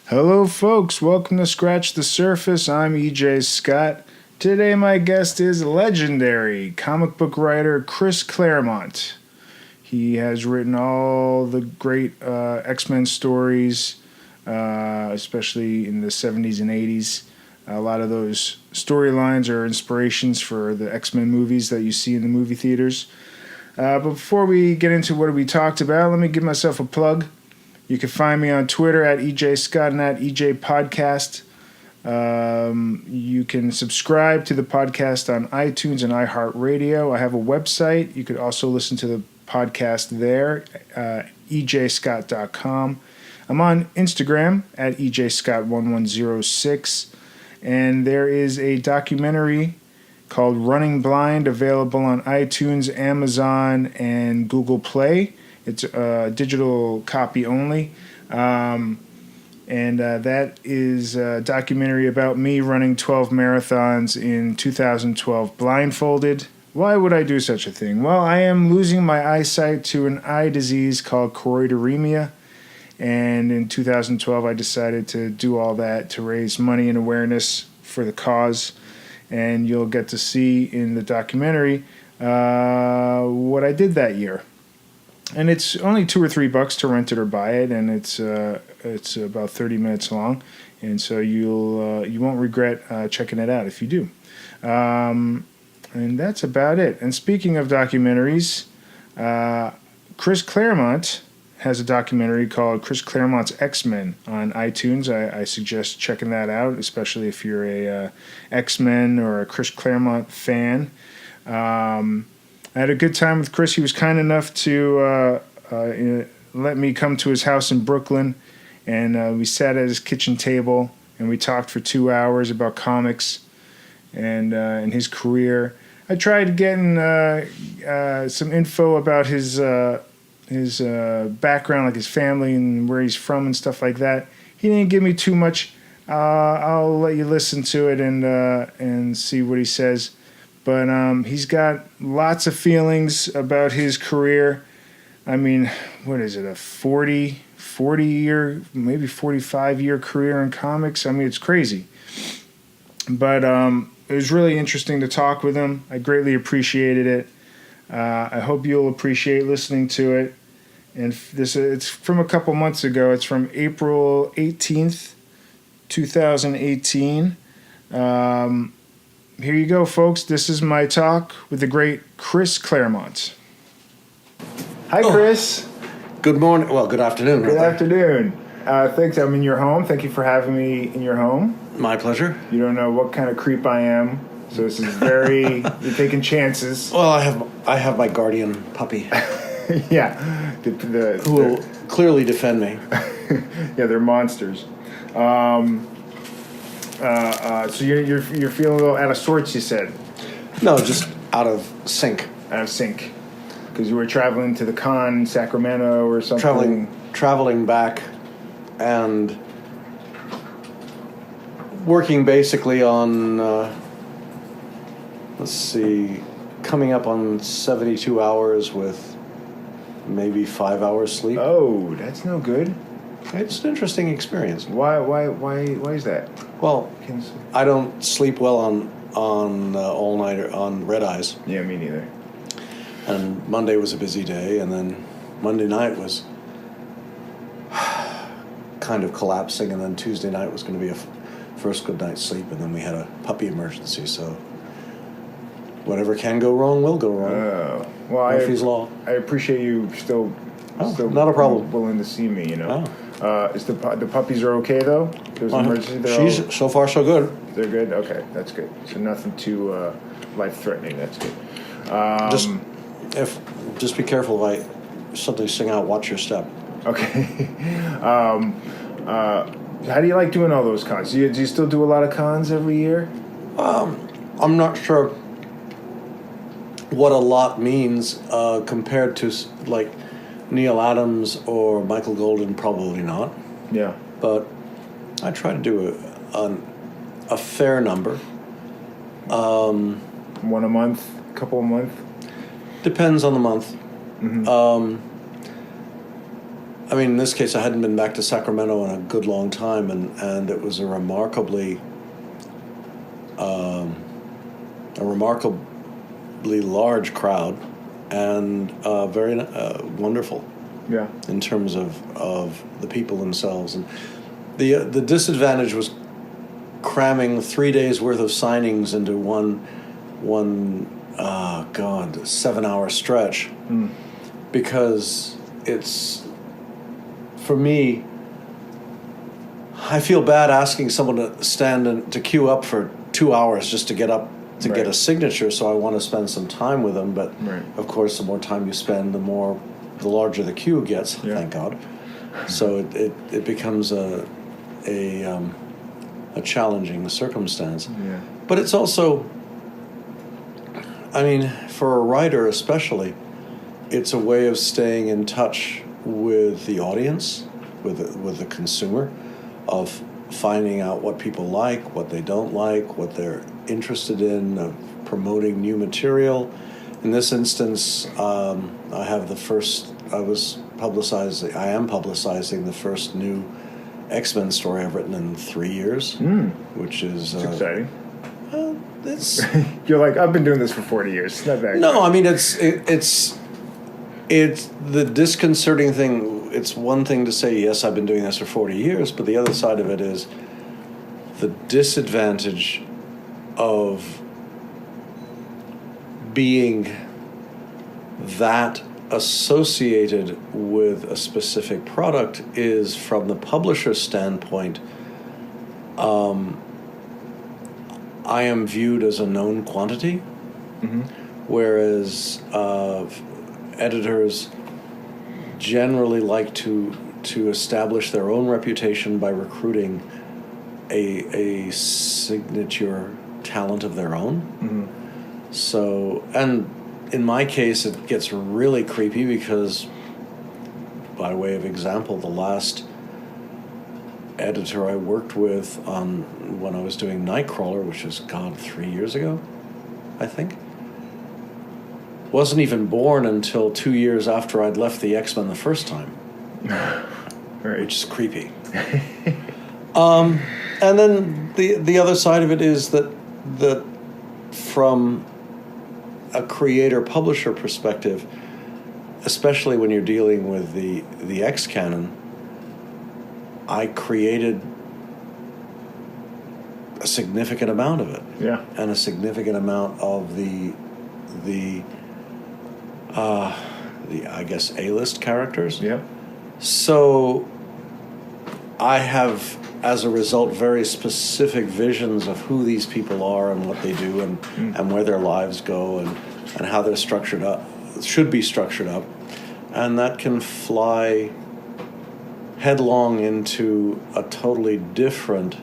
Hello, folks. Welcome to Scratch the Surface. I'm EJ Scott. Today, my guest is legendary comic book writer Chris Claremont. He has written all the great X-Men stories, especially in the 70s and 80s. A lot of those storylines are inspirations for the X-Men movies that you see in the movie theaters. But before we get into what we talked about, let me give myself a plug. You can find me on Twitter at EJ Scott and at EJ Podcast. You can subscribe to the podcast on iTunes and iHeartRadio. I have a website. You could also listen to the podcast there, ejscott.com. I'm on Instagram at ejscott1106. And there is a documentary called Running Blind available on iTunes, Amazon, and Google Play. It's a digital copy only. And that is a documentary about me running 12 marathons in 2012 blindfolded. Why would I do such a thing? Well, I am losing my eyesight to an eye disease called choroideremia. And in 2012, I decided to do all that to raise money and awareness for the cause. And you'll get to see in the documentary what I did that year. And it's only $2 or $3 to rent it or buy it, and it's about 30 minutes long, and so you won't regret checking it out if you do. And that's about it. And speaking of documentaries, Chris Claremont has a documentary called Chris Claremont's X-Men on iTunes. I suggest checking that out, especially if you're a X-Men or a Chris Claremont fan. I had a good time with Chris. He was kind enough to let me come to his house in Brooklyn, and we sat at his kitchen table, and we talked for 2 hours about comics and his career. I tried getting some info about his background, like his family and where he's from and stuff like that. He didn't give me too much. I'll let you listen to it and see what he says. But he's got lots of feelings about his career. I mean, what is it, a 40-year, maybe 45-year career in comics? I mean, it's crazy. But it was really interesting to talk with him. I greatly appreciated it. I hope you'll appreciate listening to it. And it's from a couple months ago. It's from April 18th, 2018. Here you go, folks. This is my talk with the great Chris Claremont. Hi, Chris. Good morning. Well, good afternoon. Good afternoon. Thanks. I'm in your home. Thank you for having me in your home. My pleasure. You don't know what kind of creep I am, so this is very... you're taking chances. Well, I have my guardian puppy. Yeah. Who will clearly defend me. Yeah, they're monsters. So you're feeling a little out of sorts, you said? No, just out of sync. Out of sync. Because you were traveling to the con in Sacramento or something? Traveling back and working basically on, coming up on 72 hours with maybe 5 hours sleep. Oh, that's no good. It's an interesting experience. Why is that? Well, I don't sleep well on all nighter on red eyes. Yeah, me neither. And Monday was a busy day, and then Monday night was kind of collapsing, and then Tuesday night was going to be a first good night's sleep, and then we had a puppy emergency. So whatever can go wrong will go wrong. Oh, well, Murphy's Law. I appreciate you still not a problem. Willing to see me, you know. Oh. Is the puppies are okay though? There's an emergency. So far so good. They're good. Okay, that's good. So nothing too life threatening. That's good. Just be careful if something sing out. Watch your step. Okay. How do you like doing all those cons? Do you still do a lot of cons every year? I'm not sure what a lot means compared to like Neil Adams or Michael Golden. Probably not. Yeah. But I try to do a fair number. One a month, couple a month. Depends on the month. Mm-hmm. I mean, in this case, I hadn't been back to Sacramento in a good long time, and it was a remarkably large crowd, and very wonderful. Yeah. In terms of the people themselves, and the disadvantage was cramming 3 days worth of signings into one 7-hour stretch, because it's, for me, I feel bad asking someone to stand and to queue up for 2 hours just to get up to get a signature. So I want to spend some time with them, but of course, the more time you spend, the larger the queue gets. Thank God. So it becomes a challenging circumstance. Yeah. But it's also, I mean, for a writer especially, it's a way of staying in touch with the audience, with the consumer, of finding out what people like, what they don't like, what they're interested in, of promoting new material. In this instance, I am publicizing the first new X-Men story I've written in 3 years, which is exciting. It's You're like, I've been doing this for 40 years. It's not that no, I mean it's the disconcerting thing. It's one thing to say, yes, I've been doing this for 40 years, but the other side of it is the disadvantage of being that associated with a specific product is, from the publisher's standpoint, I am viewed as a known quantity, whereas editors generally like to establish their own reputation by recruiting a signature talent of their own. So, and in my case, it gets really creepy because, by way of example, the last editor I worked with when I was doing Nightcrawler, which was, 3 years ago, I think, wasn't even born until 2 years after I'd left the X-Men the first time. Right. Which is creepy. And then the other side of it is that from a creator-publisher perspective, especially when you're dealing with the X canon, I created a significant amount of it. Yeah. And a significant amount of the I guess A-list characters. Yep. So I have, as a result, very specific visions of who these people are and what they do and where their lives go and how they're structured up, should be structured up. And that can fly headlong into a totally different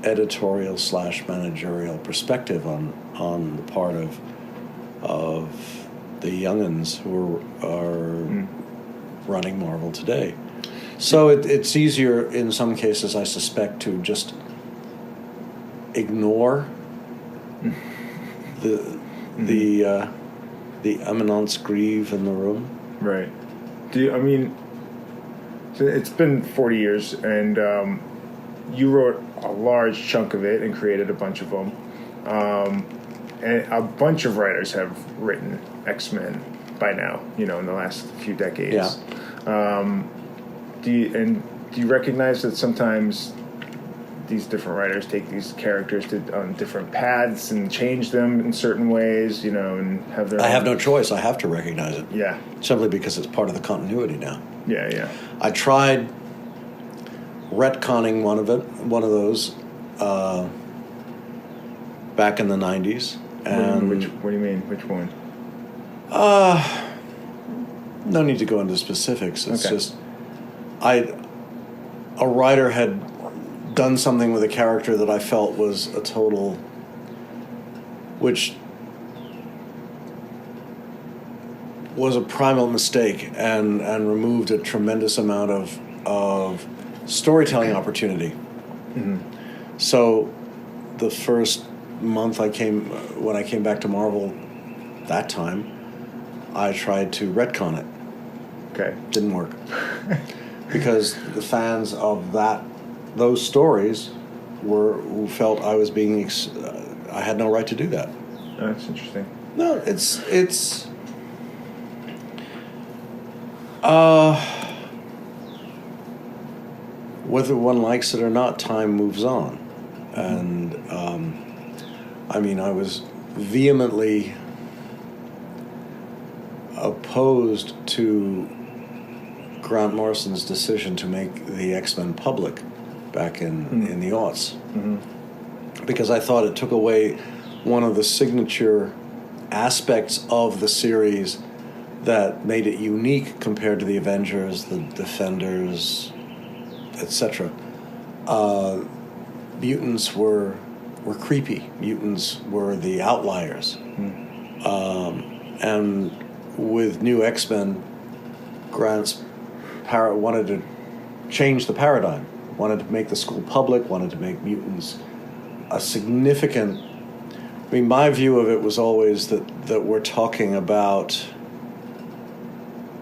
editorial / managerial perspective on the part of the young'uns who are running Marvel today. So it's easier in some cases, I suspect, to just ignore the eminence grieve in the room. Right. So it's been 40 years, and you wrote a large chunk of it and created a bunch of them. And a bunch of writers have written X-Men by now, in the last few decades. Yeah. Do you recognize that sometimes these different writers take these characters on different paths and change them in certain ways, and have their... I have no choice. I have to recognize it. Yeah. Simply because it's part of the continuity now. Yeah. I tried retconning one of those back in the 90s. And what do you mean? Which one? No need to go into specifics. It's okay. just a writer had done something with a character that I felt was a total, which was a primal mistake and removed a tremendous amount of storytelling opportunity. Mm-hmm. So the first month when I came back to Marvel that time, I tried to retcon it. Okay. Didn't work. Because the fans of those stories who felt I was being I had no right to do that. Oh, that's interesting. No, it's whether one likes it or not, time moves on. And I mean, I was vehemently opposed to Grant Morrison's decision to make the X-Men public back in the aughts. Because I thought it took away one of the signature aspects of the series that made it unique compared to the Avengers, the Defenders, etc. Mutants were creepy. Mutants were the outliers. And with New X-Men, Grant's wanted to change the paradigm, wanted to make the school public, wanted to make mutants a significant... I mean, my view of it was always that we're talking about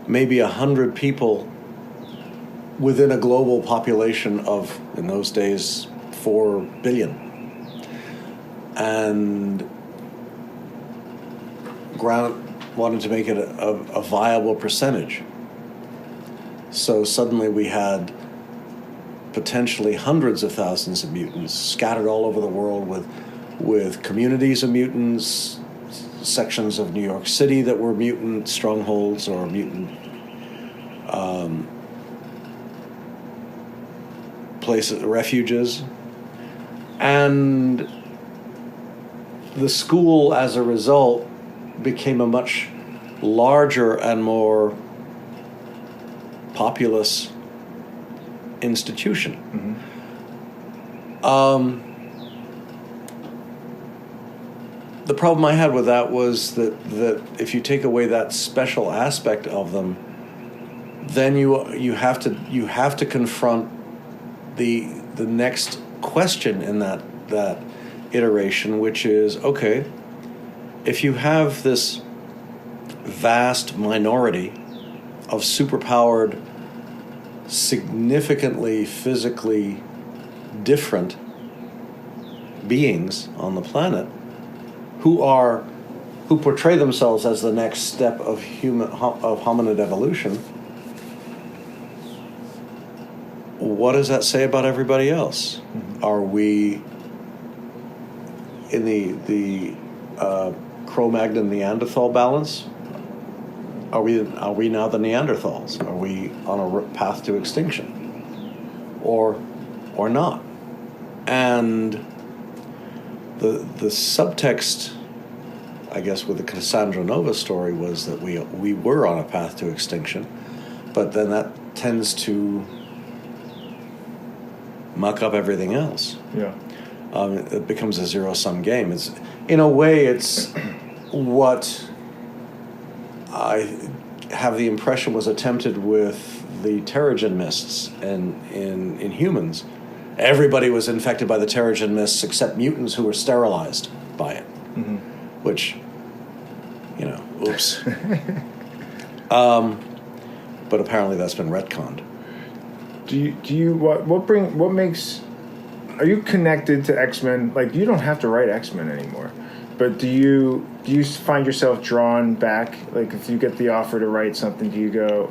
maybe 100 people within a global population of, in those days, 4 billion. And Grant wanted to make it a viable percentage. So suddenly we had potentially hundreds of thousands of mutants scattered all over the world with communities of mutants, sections of New York City that were mutant strongholds or mutant places, refuges. And the school, as a result, became a much larger and more populous institution. The problem I had with that was that if you take away that special aspect of them, then you have to confront the next question in that iteration, which is, okay, if you have this vast minority of superpowered, significantly physically different beings on the planet who portray themselves as the next step of hominid evolution, what does that say about everybody else? Are we in the Cro-Magnon Neanderthal balance? Are we now the Neanderthals? Are we on a path to extinction, or not? And the subtext, I guess, with the Cassandra Nova story was that we were on a path to extinction, but then that tends to muck up everything else. Yeah. It becomes a zero-sum game. It's, in a way, it's what I have the impression was attempted with the Terrigen mists in humans. Everybody was infected by the Terrigen mists except mutants who were sterilized by it. Which, oops. But apparently that's been retconned. What makes... Are you connected to X-Men? Like, you don't have to write X-Men anymore. But do you find yourself drawn back? Like, if you get the offer to write something, do you go,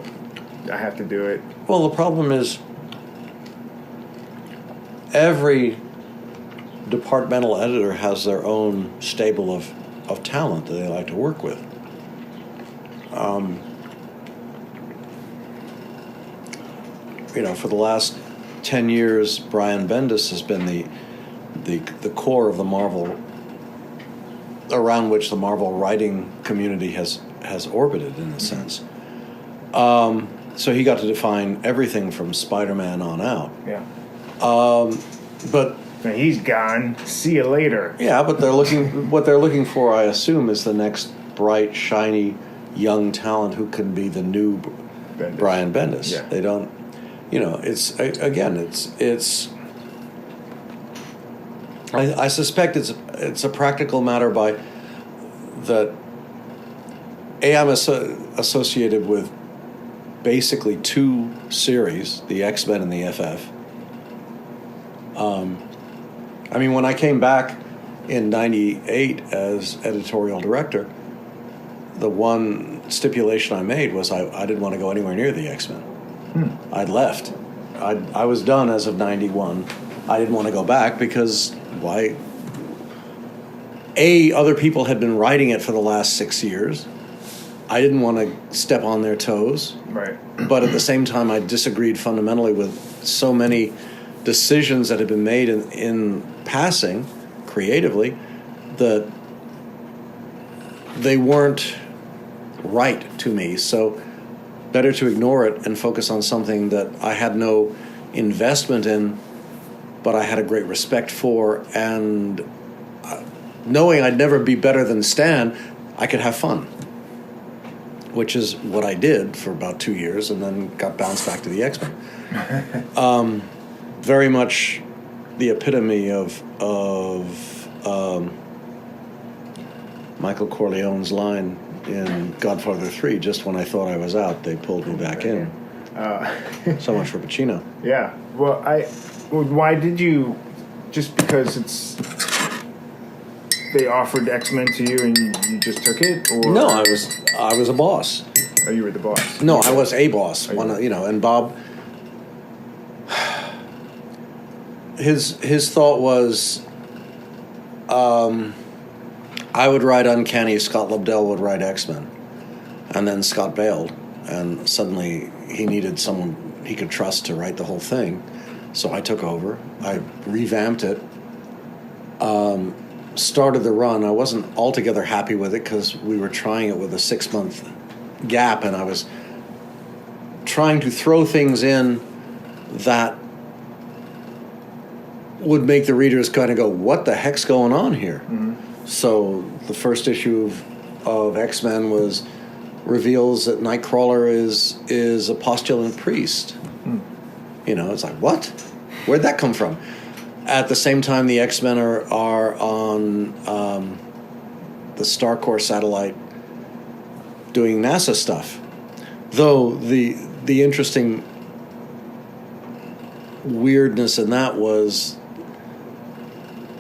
I have to do it? Well, the problem is every departmental editor has their own stable of talent that they like to work with. For the last 10 years, Brian Bendis has been the core of the Marvel, around which the Marvel writing community has orbited, in a sense. So he got to define everything from Spider-Man on out. Yeah. But now he's gone. See you later. Yeah, but what they're looking for, I assume, is the next bright, shiny, young talent who can be the new Bendis. Brian Bendis. Yeah. They don't. It's I suspect it's a practical matter by that. I'm associated with basically two series, the X-Men and the FF. I mean, when I came back in '98 as editorial director, the one stipulation I made was I didn't want to go anywhere near the X-Men. I'd left. I was done as of '91. I didn't want to go back because why? Other people had been writing it for the last 6 years. I didn't want to step on their toes. Right. But at the same time, I disagreed fundamentally with so many decisions that had been made in passing, creatively, that they weren't right to me. So better to ignore it and focus on something that I had no investment in, but I had a great respect for, and knowing I'd never be better than Stan, I could have fun, which is what I did for about 2 years, and then got bounced back to the X-Men. Very much the epitome of Michael Corleone's line in Godfather 3, just when I thought I was out, they pulled me back in. So much for Pacino. Yeah. Well, why did you? Just because they offered X-Men to you and you just took it, or No, I was a boss. Oh, you were the boss. No, I was a boss. And Bob, his thought was, I would write Uncanny, Scott Lobdell would write X-Men, and then Scott bailed, and suddenly he needed someone he could trust to write the whole thing, so I took over. I revamped it, started the run. I wasn't altogether happy with it because we were trying it with a 6-month gap, and I was trying to throw things in that would make the readers kind of go, what the heck's going on here? Mm-hmm. So the first issue of X-Men reveals that Nightcrawler is a postulant priest. It's like, what? Where'd that come from? At the same time, the X-Men are on the Starcore satellite doing NASA stuff. Though the interesting weirdness in that was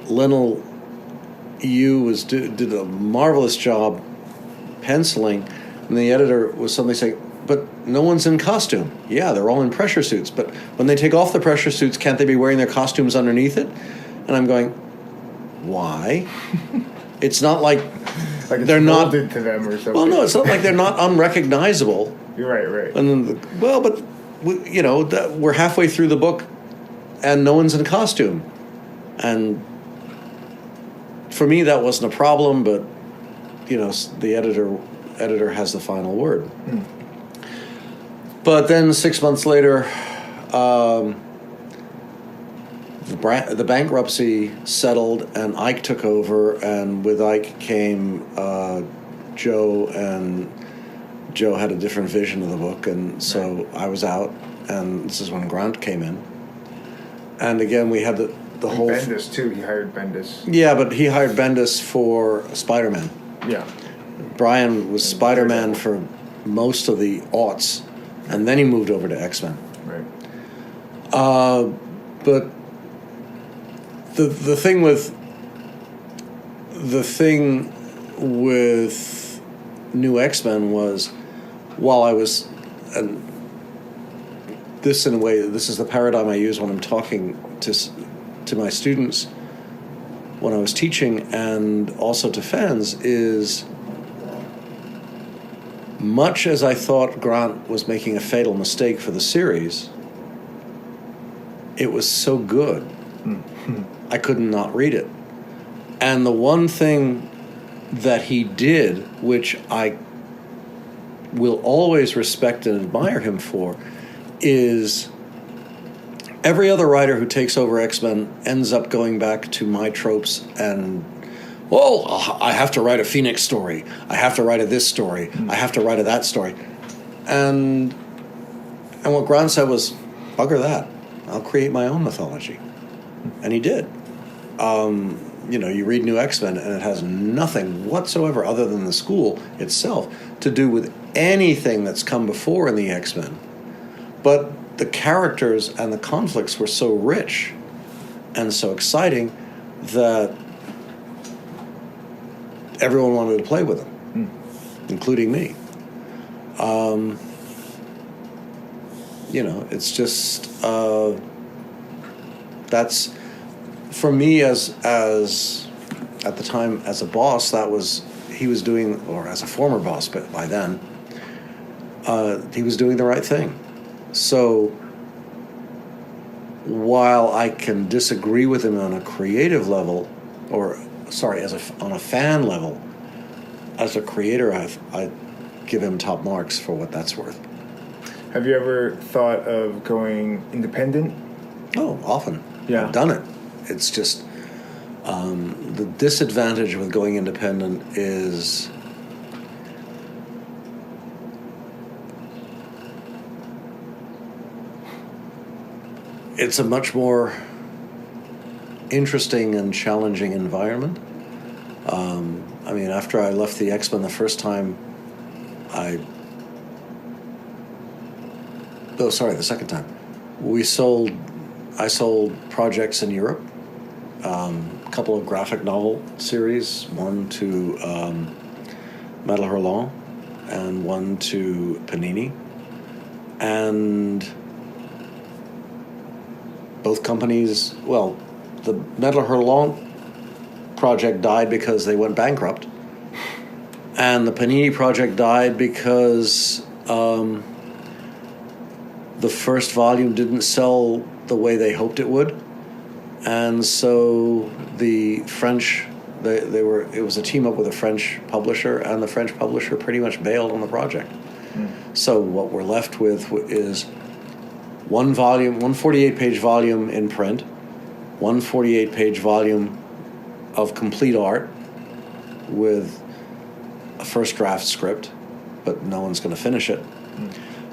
Lionel Yu did a marvelous job penciling, and the editor was suddenly saying, but no one's in costume. Yeah, they're all in pressure suits, but when they take off the pressure suits, can't they be wearing their costumes underneath it? And I'm going, why? It's not like it's they're not molded to them or something. Well, no, it's not like they're not unrecognizable. You're right. And then, but we're halfway through the book, and no one's in costume, and for me that wasn't a problem. But the editor has the final word. But then 6 months later, the bankruptcy settled, and Ike took over, and with Ike came Joe, and Joe had a different vision of the book, and so I was out, and this is when Grant came in. And again, we had the whole... Bendis, too. He hired Bendis. Yeah, but he hired Bendis for Spider-Man. Yeah. Brian was Spider-Man for most of the aughts, and then he moved over to X-Men. Right. But the thing with New X-Men was, while I was, and this in a way, this is the paradigm I use when I'm talking to my students when I was teaching, and also to fans, is much as I thought Grant was making a fatal mistake for the series, it was so good I couldn't not read it. And the one thing that he did, which I will always respect and admire him for, is every other writer who takes over X-Men ends up going back to my tropes and, well, I have to write a Phoenix story. I have to write a this story. I have to write a that story. And what Grant said was, bugger that. I'll create my own mythology. And he did. you read New X-Men and it has nothing whatsoever other than the school itself to do with anything that's come before in the X-Men. But the characters and the conflicts were so rich and so exciting that everyone wanted to play with them, including me. It's just that's for me as at the time as a boss. That was he was doing, or as a former boss, but by then he was doing the right thing. So while I can disagree with him on a creative level, on a fan level, as a creator, I give him top marks for what that's worth. Have you ever thought of going independent? Oh, often. Yeah. I've done it. It's just the disadvantage with going independent is it's a much more interesting and challenging environment. After I left the X-Men the first time, the second time, I sold projects in Europe, a couple of graphic novel series, one to Metal Hurlant and one to Panini, and both companies, the Metal Hurlant project died because they went bankrupt, and the Panini project died because the first volume didn't sell the way they hoped it would, and so the French, it was a team up with a French publisher, and the French publisher pretty much bailed on the project. So what we're left with is one 48-page volume in print, one 48-page volume of complete art with a first draft script, but no one's going to finish it.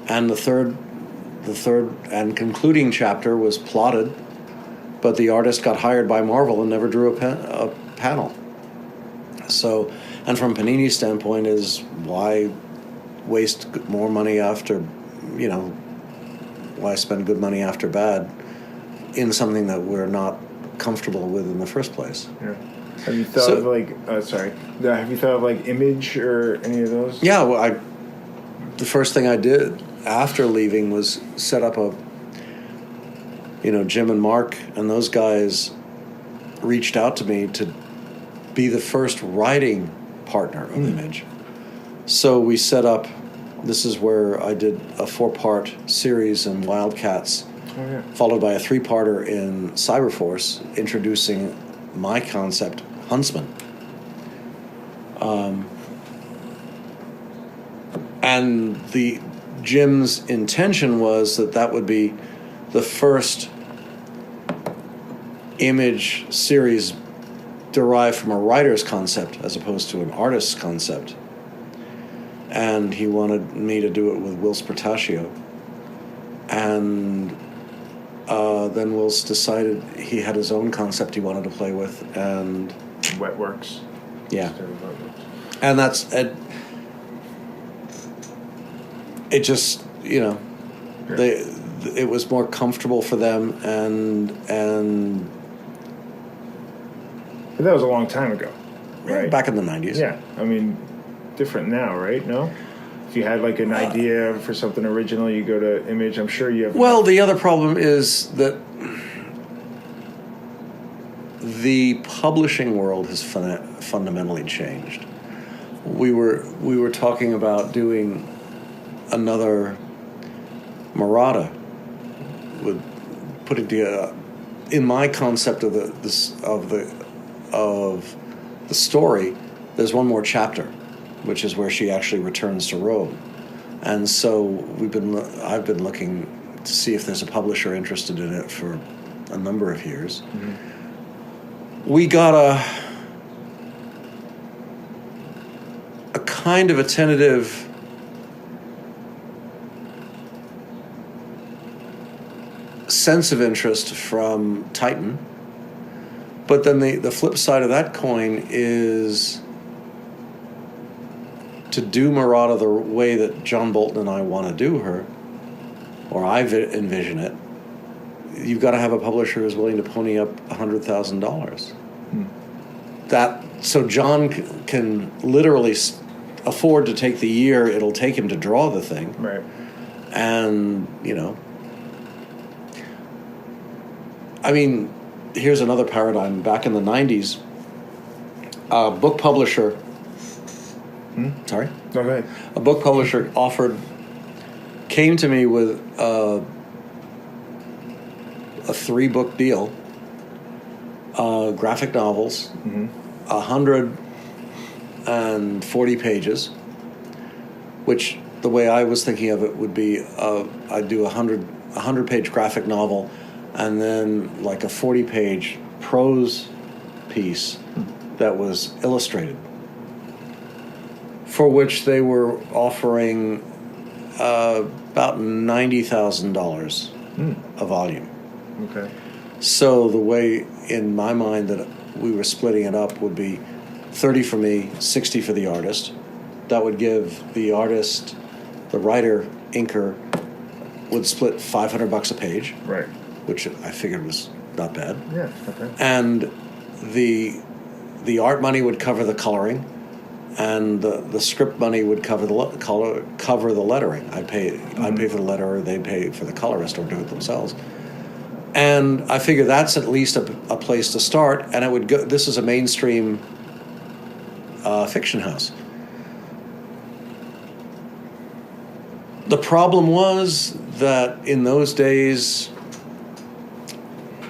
And the third and concluding chapter was plotted, but the artist got hired by Marvel and never drew a panel. So, and from Panini's standpoint is why waste more money after, why spend good money after bad in something that we're not comfortable with in the first place. Yeah. Have you thought have you thought of like Image or any of those? Yeah, the first thing I did after leaving was set up Jim and Mark and those guys reached out to me to be the first writing partner of Image. So we set up, this is where I did a 4-part series in Wildcats, followed by a 3-parter in Cyberforce, introducing my concept, Huntsman. And Jim's intention was that would be the first Image series derived from a writer's concept as opposed to an artist's concept. And he wanted me to do it with Whilce Portacio. And then Whilce decided he had his own concept he wanted to play with, and Wetworks. Yeah. And that's it just, it was more comfortable for them, and but that was a long time ago, right? Back in the 90s. Yeah. Different now, right? No? If you had like an idea for something original, you go to Image. I'm sure you have. Well, the other problem is that the publishing world has fundamentally changed. We were talking about doing another Murata, with putting together in my concept of the story. There's one more chapter, which is where she actually returns to Rome, and so I've been looking to see if there's a publisher interested in it for a number of years. We got a kind of a tentative sense of interest from Titan, But then the flip side of that coin is to do Murata the way that John Bolton and I want to do her, or I envision it. You've got to have a publisher who's willing to pony up $100,000. That so John can literally afford to take the year it'll take him to draw the thing, Right. and I mean, here's another paradigm. Back in the '90s, a book publisher. Sorry. No, go ahead. A book publisher came to me with a 3-book deal, graphic novels, 140 pages, which the way I was thinking of it would be I'd do a 100-page graphic novel and then like a 40-page prose piece that was illustrated, for which they were offering about $90,000 a volume. Okay. So the way in my mind that we were splitting it up would be 30 for me, 60 for the artist. That would give the artist, the writer, inker, would split $500 a page, Right. which I figured was not bad. Yeah. Okay. And the art money would cover the coloring, and the script money would cover the lettering. I'd pay for the letterer, they'd pay for the colorist, or do it themselves. And I figure that's at least a place to start. And it would go. This is a mainstream fiction house. The problem was that in those days,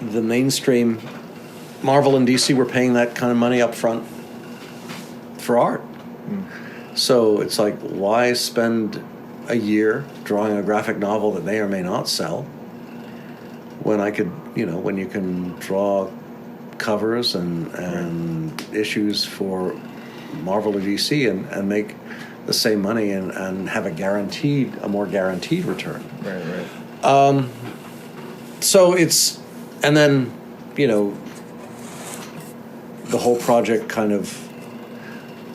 the mainstream Marvel and DC were paying that kind of money up front for art. So it's like, why spend a year drawing a graphic novel that may or may not sell when I could, when you can draw covers and issues for Marvel or DC and make the same money and have a more guaranteed return. Right. So it's, and then, the whole project kind of,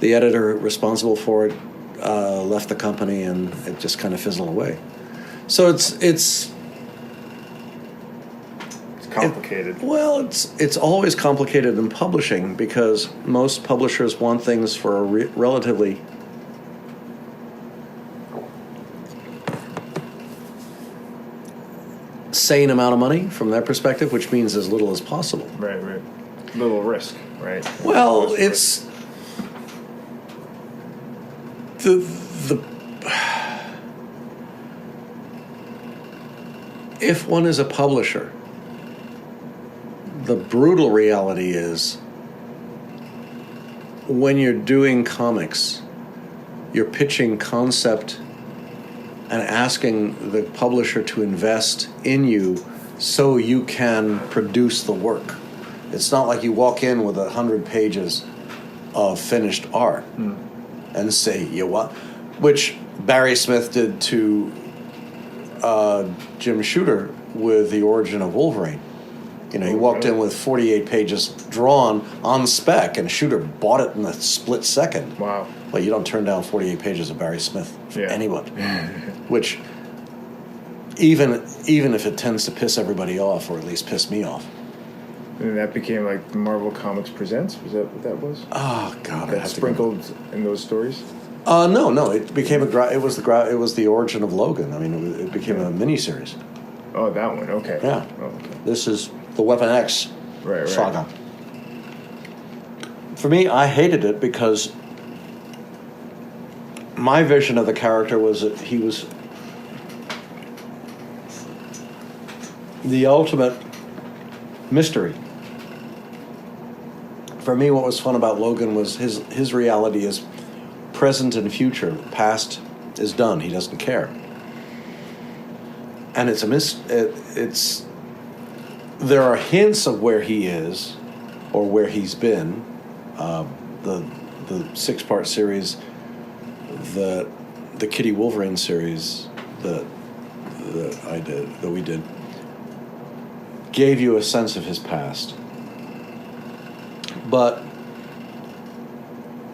the editor responsible for it left the company, and it just kind of fizzled away. So it's complicated. It's always complicated in publishing, because most publishers want things for a relatively sane amount of money from their perspective, which means as little as possible. Right. Little risk, right? Well, it's the if one is a publisher, the brutal reality is when you're doing comics, you're pitching concept and asking the publisher to invest in you so you can produce the work. It's not like you walk in with 100 pages of finished art and say, you what? Which Barry Smith did to Jim Shooter with The Origin of Wolverine. He walked in with 48 pages drawn on spec, and Shooter bought it in a split second. Wow. Well, you don't turn down 48 pages of Barry Smith for anyone. Which, even if it tends to piss everybody off, or at least piss me off. And that became like Marvel Comics Presents? Was that what that was? Oh, God. That sprinkled in those stories? No. It became it was the origin of Logan. I mean, it became a miniseries. Oh, that one. Okay. Yeah. Oh, okay. This is the Weapon X Right. saga. For me, I hated it because my vision of the character was that he was the ultimate mystery. For me, what was fun about Logan was his reality is present and future. Past is done. He doesn't care. And there are hints of where he is or where he's been. The 6-part series, the Kitty Wolverine series that we did, gave you a sense of his past. But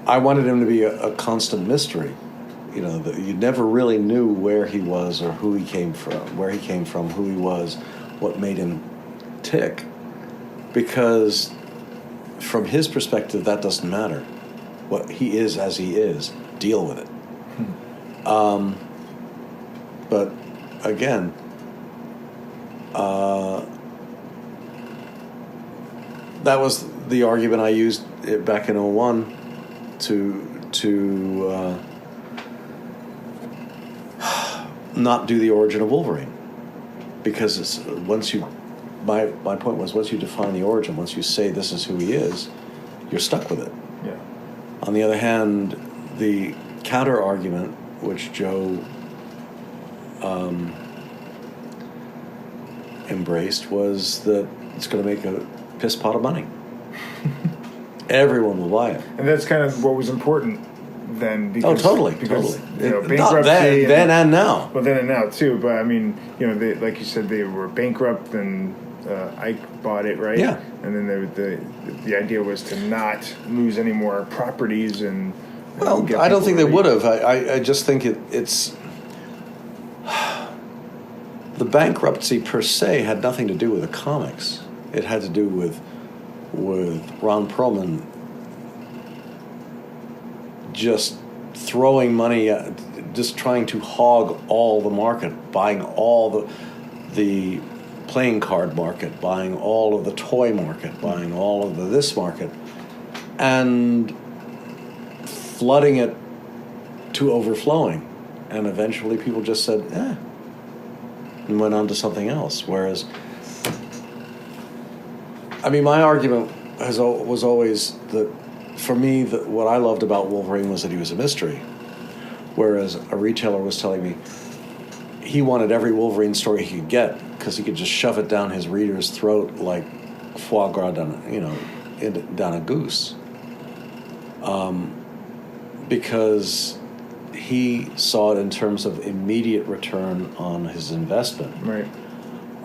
I wanted him to be a constant mystery. You know, that you never really knew where he was or who he came from, where he came from, who he was, what made him tick. Because from his perspective, that doesn't matter. What he is as he is, deal with it. But again, that was the argument I used back in '01 to not do the origin of Wolverine, because it's once you. My point was, once you define the origin, once you say this is who he is, you're stuck with it. Yeah. On the other hand, the counter argument, which Joe embraced, was that it's going to make a piss pot of money. Everyone will buy it. And that's kind of what was important then. Because, totally. You know, Not bankruptcy. then and now. Well, then and now too. But I mean, you know, they, like you said, they were bankrupt, and Ike bought it, right? Yeah. And then the idea was to not lose any more properties and. Well, get I don't people think they to would have. I just think it's the bankruptcy per se had nothing to do with the comics. It had to do with Ron Perlman just throwing money at, just trying to hog all the market, buying all the playing card market, buying all of the toy market, buying all of the this market, and flooding it to overflowing. And eventually people just said, and went on to something else. Whereas, I mean, my argument was always that, for me, that what I loved about Wolverine was that he was a mystery. Whereas a retailer was telling me he wanted every Wolverine story he could get because he could just shove it down his reader's throat like foie gras down, down a goose. Because he saw it in terms of immediate return on his investment. Right.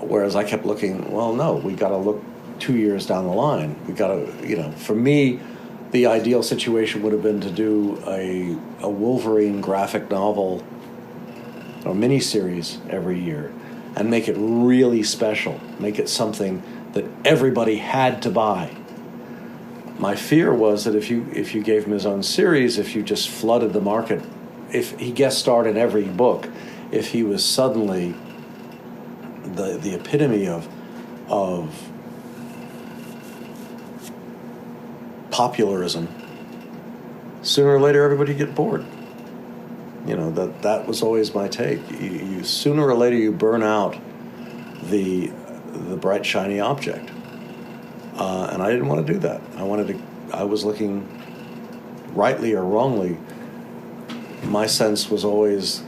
Whereas I kept looking, well, no, we got to look 2 years down the line. We got to, for me, the ideal situation would have been to do a Wolverine graphic novel or miniseries every year and make it really special, make it something that everybody had to buy. My fear was that if you gave him his own series, if you just flooded the market, if he guest starred in every book, if he was suddenly the epitome of popularism, sooner or later everybody would get bored. That was always my take. You sooner or later you burn out the bright shiny object. And I didn't want to do that. I was looking, rightly or wrongly, my sense was always,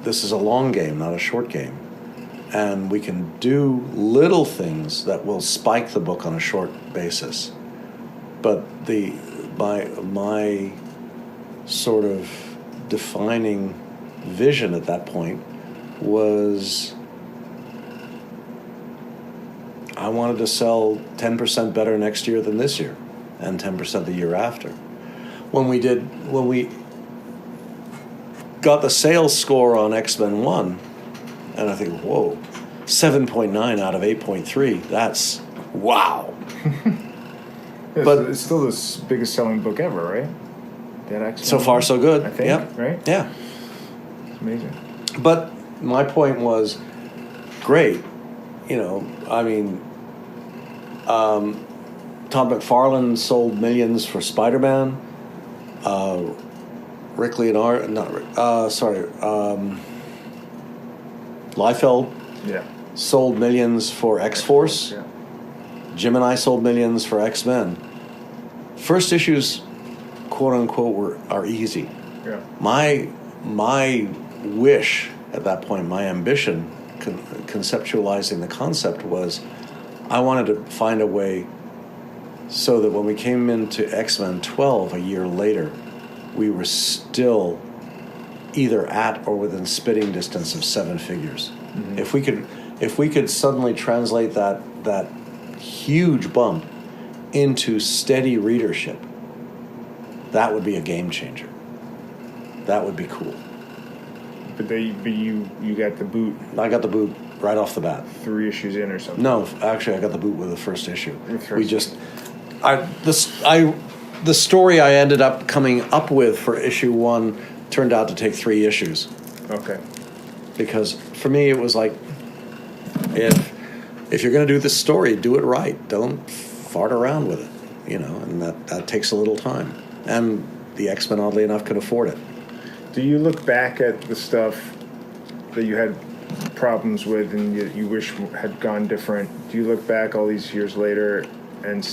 this is a long game, not a short game. And we can do little things that will spike the book on a short basis. But my sort of defining vision at that point was, I wanted to sell 10% better next year than this year, and 10% the year after. When we got the sales score on X-Men 1, and I think, whoa, 7.9 out of 8.3, that's wow. Yeah, But it's still the biggest selling book ever, right? That X-Men so far, so good. I think, Yep. right? Yeah. It's amazing. But my point was, great. Todd McFarlane sold millions for Spider-Man. Rick Leonard, Liefeld sold millions for X-Force. Yeah. Jim and I sold millions for X-Men. First issues, quote unquote, are easy. Yeah. My wish at that point, my ambition, conceptualizing the concept, was I wanted to find a way so that when we came into X-Men 12 a year later, we were still either at or within spitting distance of seven figures. Mm-hmm. If we could suddenly translate that huge bump into steady readership, that would be a game changer. That would be cool. But you got the boot I got the boot right off the bat. 3 issues in or something. No, actually, I got the boot with the first issue. The story I ended up coming up with for issue 1 turned out to take 3 issues. Okay. Because for me, it was like, if you're going to do this story, do it right. Don't fart around with it, and that takes a little time. And the X-Men, oddly enough, could afford it. Do you look back at the stuff that you had problems with and you wish had gone different? Do you look back all these years later and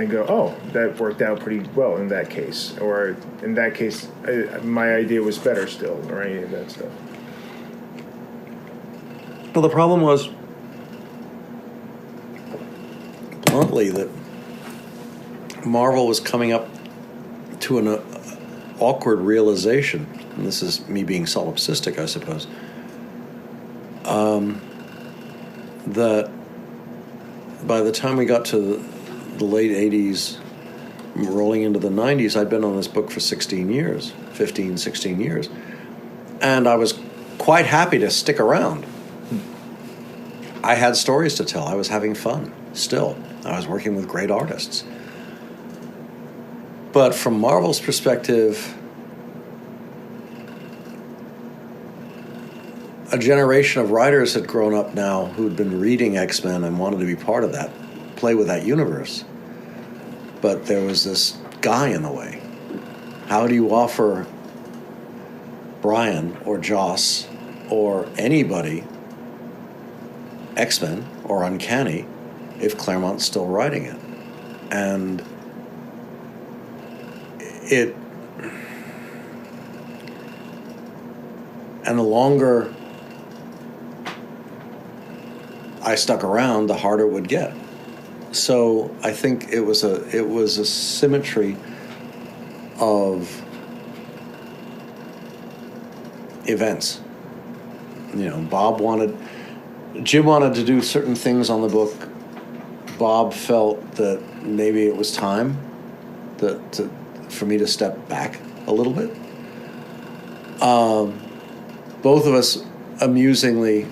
go, oh, that worked out pretty well in that case? Or in that case, my idea was better still, or any of that stuff? Well, the problem was, bluntly, that Marvel was coming up to an awkward realization, and this is me being solipsistic, I suppose, that by the time we got to the late 80s, rolling into the 90s, I'd been on this book for 16 years, and I was quite happy to stick around. I had stories to tell. I was having fun still. I was working with great artists. But from Marvel's perspective, a generation of writers had grown up now who'd been reading X-Men and wanted to be part of that, play with that universe. But there was this guy in the way. How do you offer Brian or Joss or anybody X-Men or Uncanny if Claremont's still writing it? And the longer I stuck around, the harder it would get. So I think it was a symmetry of events. Jim wanted to do certain things on the book. Bob felt that maybe it was time for me to step back a little bit. Both of us, amusingly,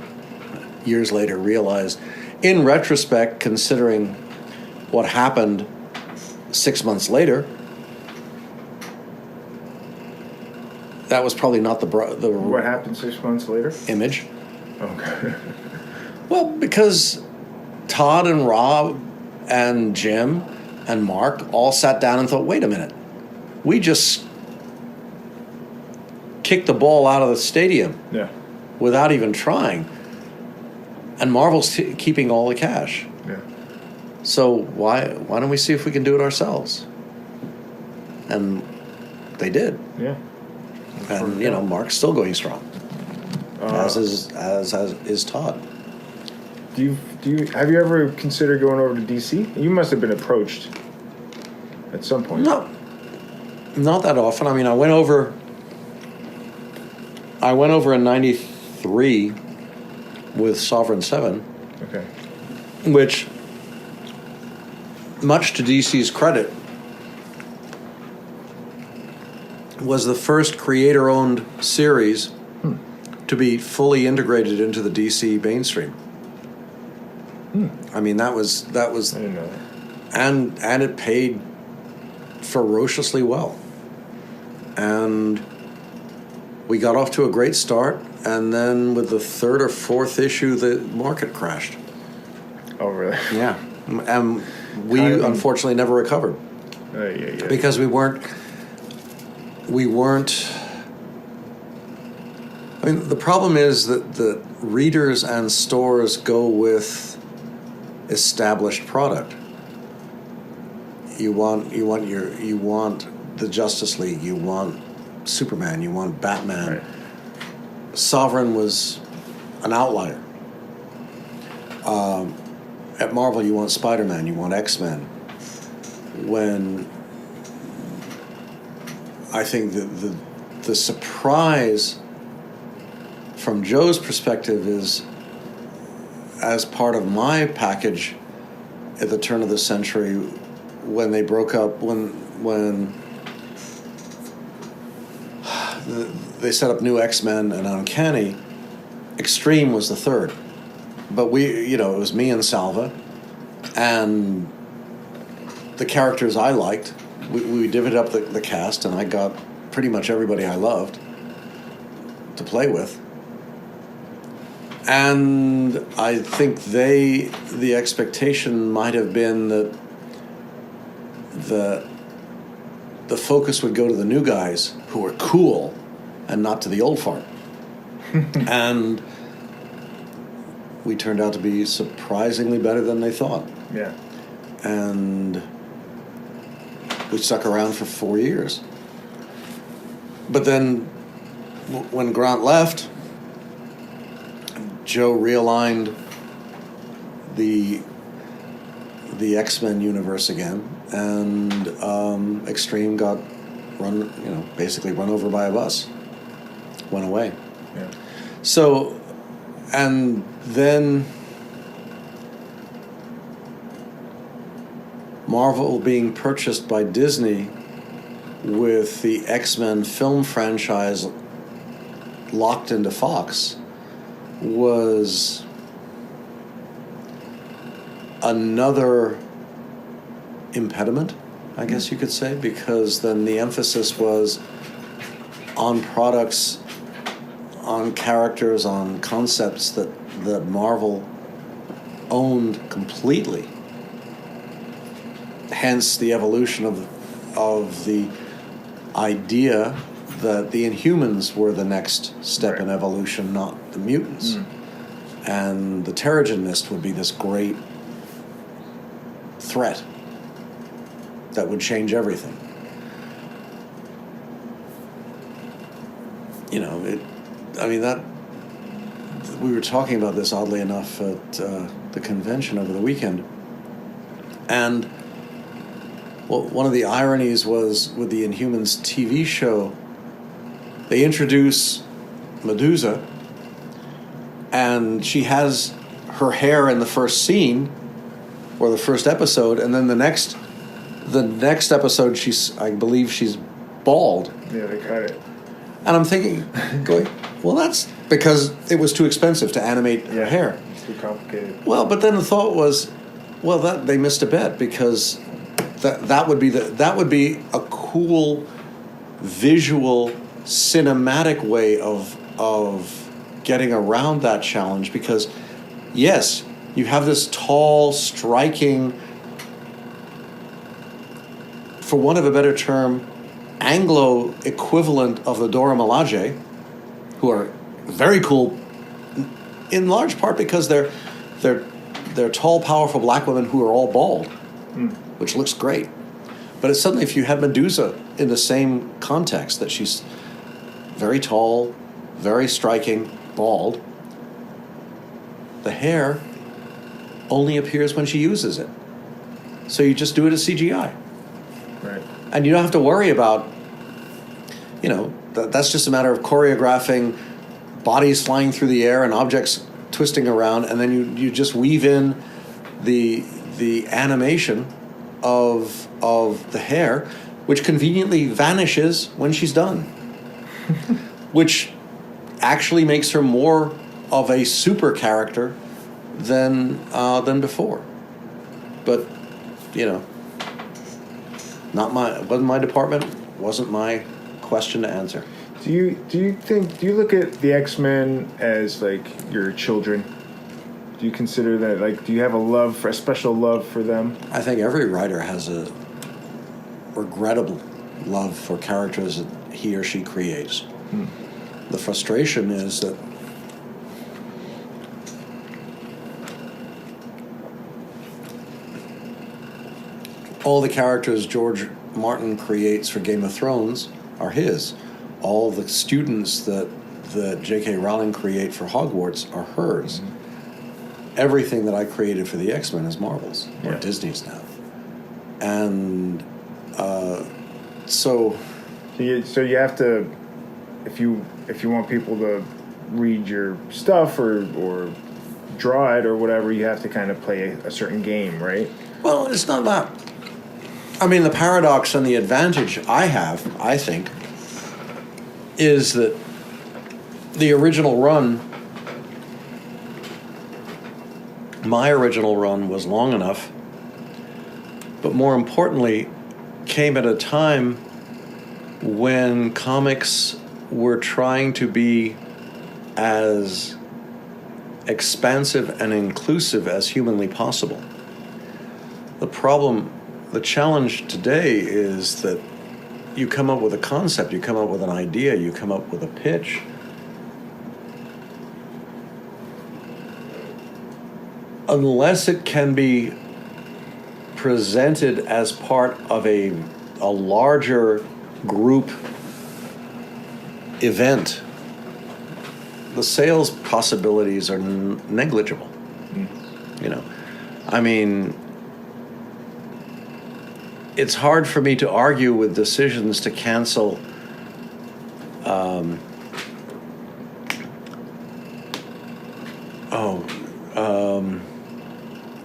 years later, realized, in retrospect, considering what happened 6 months later, that was probably not the What happened 6 months later? Image. Okay. Well, because Todd and Rob and Jim and Mark all sat down and thought, wait a minute, we just kicked the ball out of the stadium without even trying. And Marvel's keeping all the cash. Yeah. So why don't we see if we can do it ourselves? And they did. Yeah. And Mark's still going strong. As is Todd. Have you ever considered going over to DC? You must have been approached at some point. No, not that often. I mean, I went over in '93 with Sovereign 7. Okay. Which, much to DC's credit, was the first creator-owned series to be fully integrated into the DC mainstream. I mean, that was. I didn't know that. And it paid ferociously well. And we got off to a great start, and then with the 3rd or 4th issue, the market crashed. Oh, really? Yeah. And we unfortunately never recovered. Yeah. Because we weren't. I mean, the problem is that the readers and stores go with established product. You want the Justice League, you want Superman, you want Batman. Right. Sovereign was an outlier. At Marvel, you want Spider-Man, you want X-Men. When I think the surprise from Joe's perspective is, as part of my package, at the turn of the century, when they broke up, when they set up New X-Men and Uncanny, Extreme was the third. But it was me and Salva, and the characters I liked. We divvied up the cast, and I got pretty much everybody I loved to play with. And I think the expectation might have been that the focus would go to the new guys who were cool and not to the old fart. And we turned out to be surprisingly better than they thought. Yeah. And we stuck around for 4 years. But then when Grant left, Joe realigned the X-Men universe again, and Extreme got basically run over by a bus, went away. Yeah. So, and then Marvel being purchased by Disney with the X-Men film franchise locked into Fox was another impediment, I guess you could say, because then the emphasis was on products, on characters, on concepts that Marvel owned completely. Hence the evolution of the idea that the Inhumans were the next step in evolution, not the mutants. And the Terrigen Mist would be this great threat that would change everything. We were talking about this, oddly enough, at the convention over the weekend. And one of the ironies was with the Inhumans TV show, they introduce Medusa, and she has her hair in the first scene or the first episode, and then the next episode I believe she's bald. Yeah, they cut it. And I'm thinking, well, that's because it was too expensive to animate her hair. Too complicated. Well, but then the thought was, well, that they missed a bet, because that would be a cool visual cinematic way of getting around that challenge, because yes, you have this tall, striking, for want of a better term, Anglo equivalent of the Dora Milaje, who are very cool, in large part because they're tall, powerful black women who are all bald, which looks great. But it's suddenly, if you had Medusa in the same context, that she's very tall, very striking, bald, the hair only appears when she uses it. So you just do it as CGI. Right. And you don't have to worry about, that's just a matter of choreographing bodies flying through the air and objects twisting around, and then you just weave in the animation of the hair, which conveniently vanishes when she's done, which actually makes her more of a super character than before. But wasn't my department, wasn't my question to answer. Do you look at the X-Men as like your children? Do you consider that, like, do you have a special love for them? I think every writer has a regrettable love for characters that he or she creates. The frustration is that all the characters George Martin creates for Game of Thrones are his. All the students that J.K. Rowling create for Hogwarts are hers. Everything that I created for the X-Men is Marvel's, or Disney's now. And so you have to, if you want people to read your stuff or draw it or whatever, you have to kind of play a certain game, right? Well, it's not that. I mean, the paradox and the advantage I have, I think, is that the original run, my original run was long enough, but more importantly, came at a time when comics were trying to be as expansive and inclusive as humanly possible. The challenge today is that you come up with a concept, you come up with an idea, you come up with a pitch. Unless it can be presented as part of a larger group event, the sales possibilities are negligible. You know, I mean, it's hard for me to argue with decisions to cancel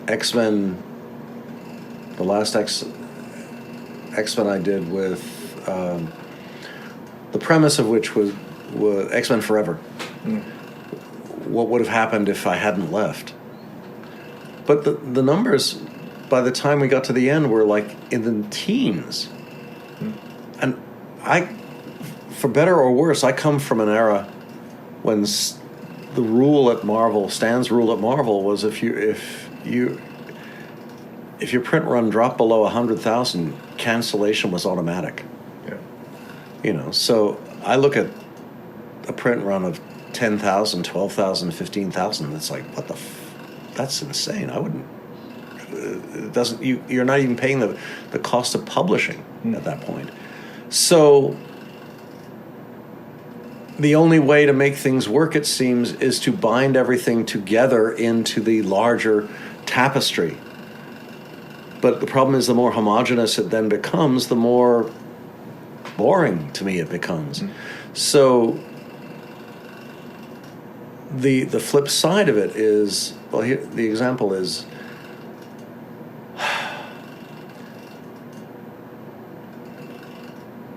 X-Men, the last X-Men I did with the premise of which was X-Men Forever. What would have happened if I hadn't left? But the numbers, by the time we got to the end, were like in the teens. And for better or worse, I come from an era when the rule at Marvel, Stan's rule at Marvel, was if your print run dropped below 100,000, cancellation was automatic. Yeah. You know, so I look at a print run of 10,000, 12,000, 15,000. It's like, what the? That's insane. I wouldn't. It doesn't. You're not even paying the cost of publishing at that point. So the only way to make things work, it seems, is to bind everything together into the larger tapestry. But the problem is, the more homogenous it then becomes, the more boring to me it becomes. So the flip side of it is, well, here, the example is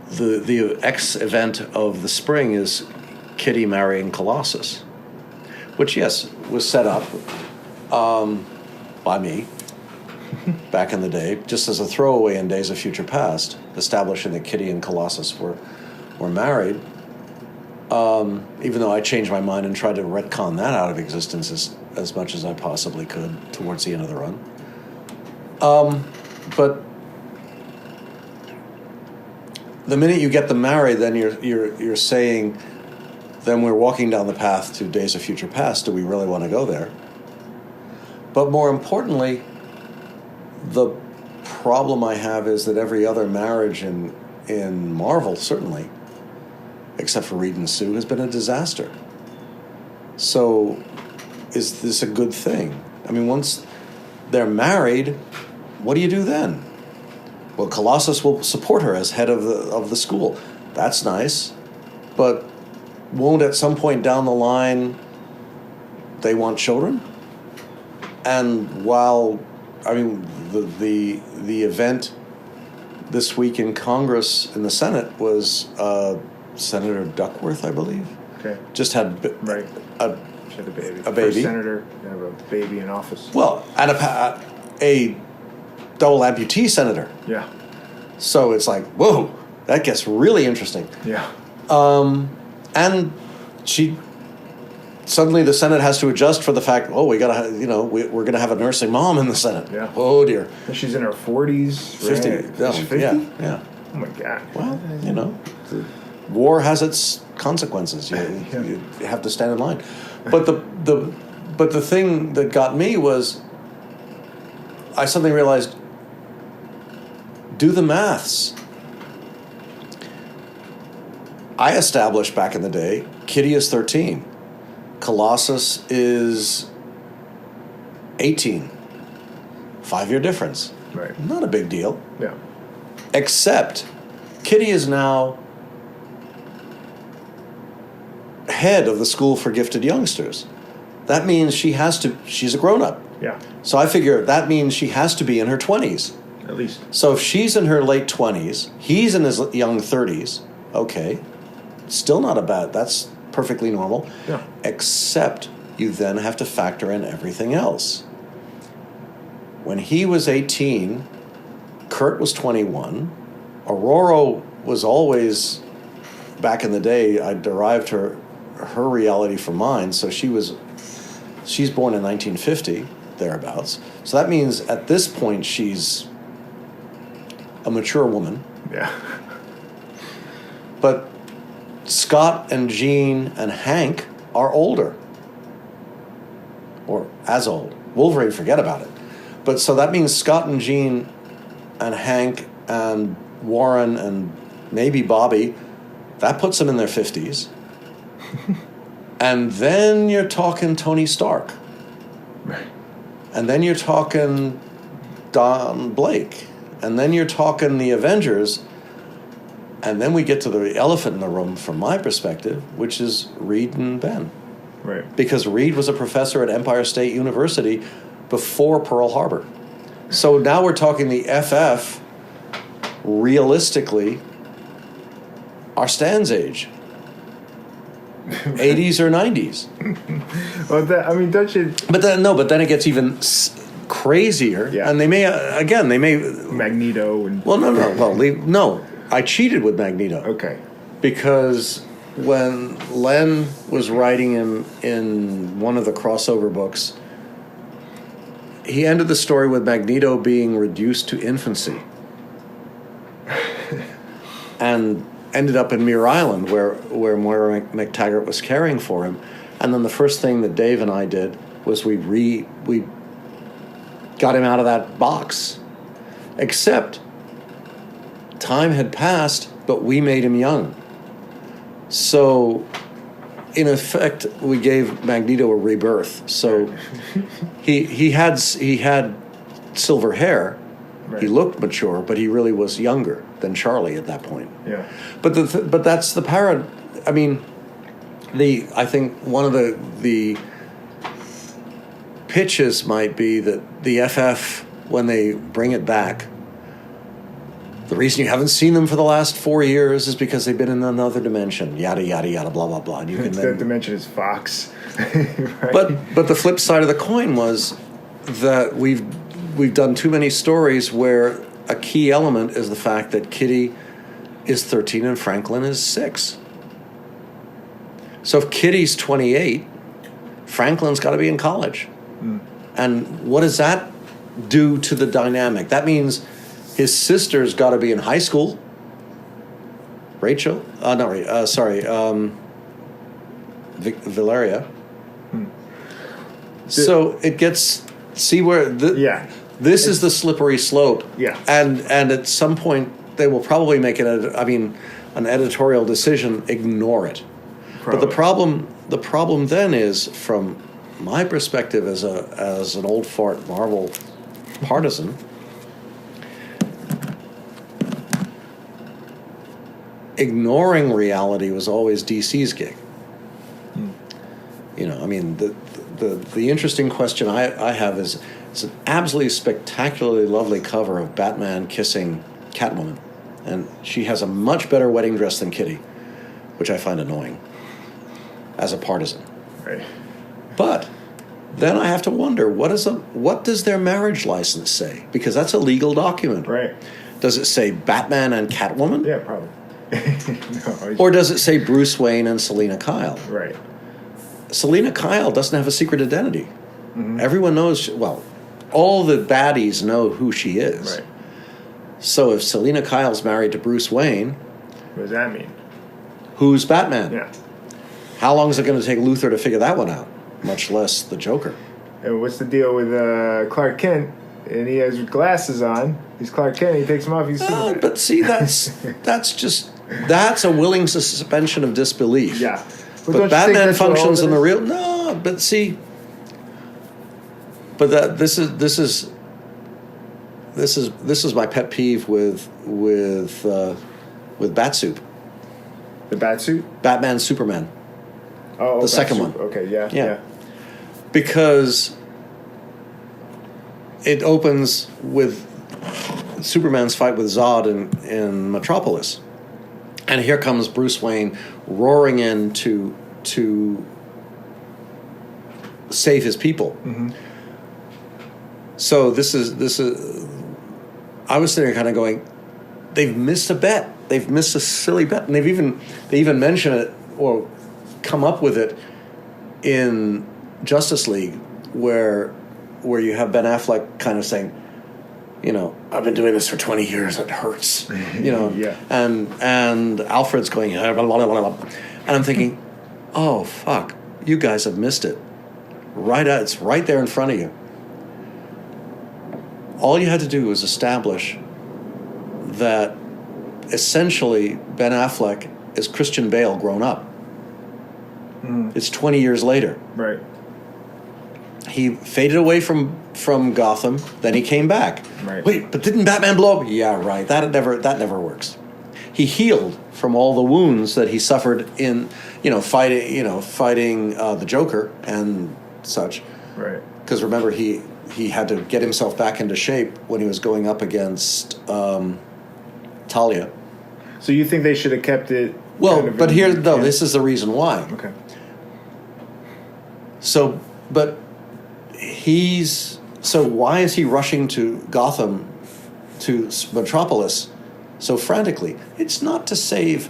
the X event of the spring is Kitty marrying Colossus, which, yes, was set up by me back in the day, just as a throwaway in Days of Future Past, establishing that Kitty and Colossus were married. Even though I changed my mind and tried to retcon that out of existence as much as I possibly could towards the end of the run. But the minute you get them married, then you're saying, then we're walking down the path to Days of Future Past. Do we really want to go there? But more importantly, the problem I have is that every other marriage in Marvel, certainly, except for Reed and Sue, has been a disaster. So is this a good thing? I mean, once they're married, what do you do then? Well, Colossus will support her as head of the school. That's nice. But won't at some point down the line they want children? And while, I mean, the event this week in Congress, in the Senate, was Senator Duckworth, I believe. Okay. Just had right. She had a baby. A baby. First senator to have a baby in office. Well, and a double amputee senator. Yeah. So it's like, whoa, that gets really interesting. Yeah. And suddenly the Senate has to adjust for the fact, oh, we're going to have a nursing mom in the Senate. Yeah. Oh, dear. She's in her 40s. 50. Right? No, 50? Yeah. Oh, my God. Well, war has its consequences. You have to stand in line. But the thing that got me was, I suddenly realized, do the maths. I established back in the day, Kitty is 13. Colossus is 18. 5-year difference. Right. Not a big deal. Yeah. Except Kitty is now head of the School for Gifted Youngsters. that means she's a grown-up. Yeah. So I figure that means she has to be in her 20s. At least. So if she's in her late 20s, he's in his young 30s, okay, still not a bad, that's perfectly normal. Yeah. Except you then have to factor in everything else. When he was 18, Kurt was 21, Aurora was always, back in the day, I derived her reality from mine, so she's born in 1950, thereabouts. So that means at this point she's a mature woman. Yeah. But Scott and Jean and Hank are older. Or as old. Wolverine, forget about it. But so that means Scott and Jean and Hank and Warren and maybe Bobby, that puts them in their 50s. And then you're talking Tony Stark. Right. And then you're talking Don Blake. And then you're talking the Avengers. And then we get to the elephant in the room from my perspective, which is Reed and Ben. Right. Because Reed was a professor at Empire State University before Pearl Harbor. So now we're talking the FF, realistically, are Stan's age. 80s or 90s. Well, don't you... But then it gets even crazier. Yeah. And they may, Magneto and... Well, no. I cheated with Magneto. Okay. Because when Len was writing him in one of the crossover books, he ended the story with Magneto being reduced to infancy. And ended up in Muir Island, where Moira McTaggart was caring for him. And then the first thing that Dave and I did was we got him out of that box. Except time had passed, but we made him young. So, in effect, we gave Magneto a rebirth. So he had silver hair. Right. He looked mature, but he really was younger than Charlie at that point. Yeah. But that's the I mean, I think one of the pitches might be that the FF, when they bring it back, the reason you haven't seen them for the last 4 years is because they've been in another dimension. Yada yada yada, blah blah blah. And you can that dimension is Fox. Right? But the flip side of the coin was that we've done too many stories where a key element is the fact that Kitty is 13 and Franklin is 6. So if Kitty's 28, Franklin's got to be in college. Mm. And what does that do to the dynamic? That means his sister's got to be in high school. Rachel? Valeria. Hmm. So it gets... See where... This is the slippery slope. Yeah. And at some point, they will probably make an editorial decision, ignore it. Probably. But the problem then is, from my perspective as an old fart Marvel partisan, ignoring reality was always DC's gig. You know, I mean, the interesting question I have is, it's an absolutely spectacularly lovely cover of Batman kissing Catwoman. And she has a much better wedding dress than Kitty, which I find annoying as a partisan. Right. But then I have to wonder, what does their marriage license say? Because that's a legal document. Right. Does it say Batman and Catwoman? Yeah, probably. No, or does it say Bruce Wayne and Selina Kyle? Right. Selina Kyle doesn't have a secret identity. Mm-hmm. Everyone knows, all the baddies know who she is. Right. So if Selina Kyle's married to Bruce Wayne... What does that mean? Who's Batman? Yeah. How long is it going to take Luthor to figure that one out? Much less the Joker. And what's the deal with Clark Kent? And he has glasses on. He's Clark Kent. He takes them off. He's Superman. But see, that's a willing suspension of disbelief. Yeah. But Batman functions in the real... No, but see... But this is my pet peeve with Batsuit. The Batsuit? Batman Superman. Oh, the second one. Okay, yeah. because it opens with Superman's fight with Zod in Metropolis. And here comes Bruce Wayne roaring in to save his people. Mm-hmm. So this is. I was sitting there kind of going, they've missed a bet. They've missed a silly bet, and they even mention it or come up with it in Justice League, where you have Ben Affleck kind of saying, I've been doing this for 20 years. It hurts, Yeah. And Alfred's going, blah, blah, blah, blah. And I'm thinking, oh fuck, you guys have missed it. It's right there in front of you. All you had to do was establish that essentially Ben Affleck is Christian Bale grown up. It's 20 years later. Right. He faded away from Gotham, then he came back. Right. Wait, but didn't Batman blow up? Yeah, right. That never works. He healed from all the wounds that he suffered in, fighting the Joker and such. Right. Because remember, he had to get himself back into shape when he was going up against Talia. So you think they should have kept it? Well, kind of but here, yeah. this is the reason why. Okay. So, but why is he rushing to Gotham, to Metropolis, so frantically? It's not to save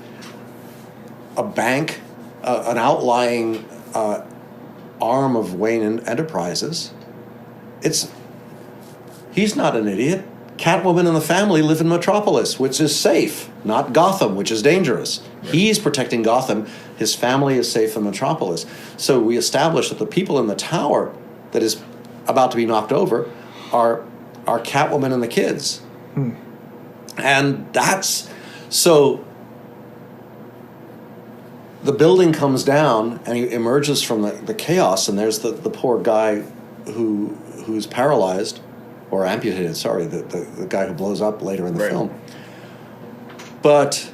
a bank, an outlying arm of Wayne Enterprises. He's not an idiot. Catwoman and the family live in Metropolis, which is safe, not Gotham, which is dangerous. Right. He's protecting Gotham. His family is safe in Metropolis. So we establish that the people in the tower that is about to be knocked over are Catwoman and the kids. And that's... So the building comes down and he emerges from the chaos, and there's the poor guy who's paralyzed or amputated, the guy who blows up later in the film. But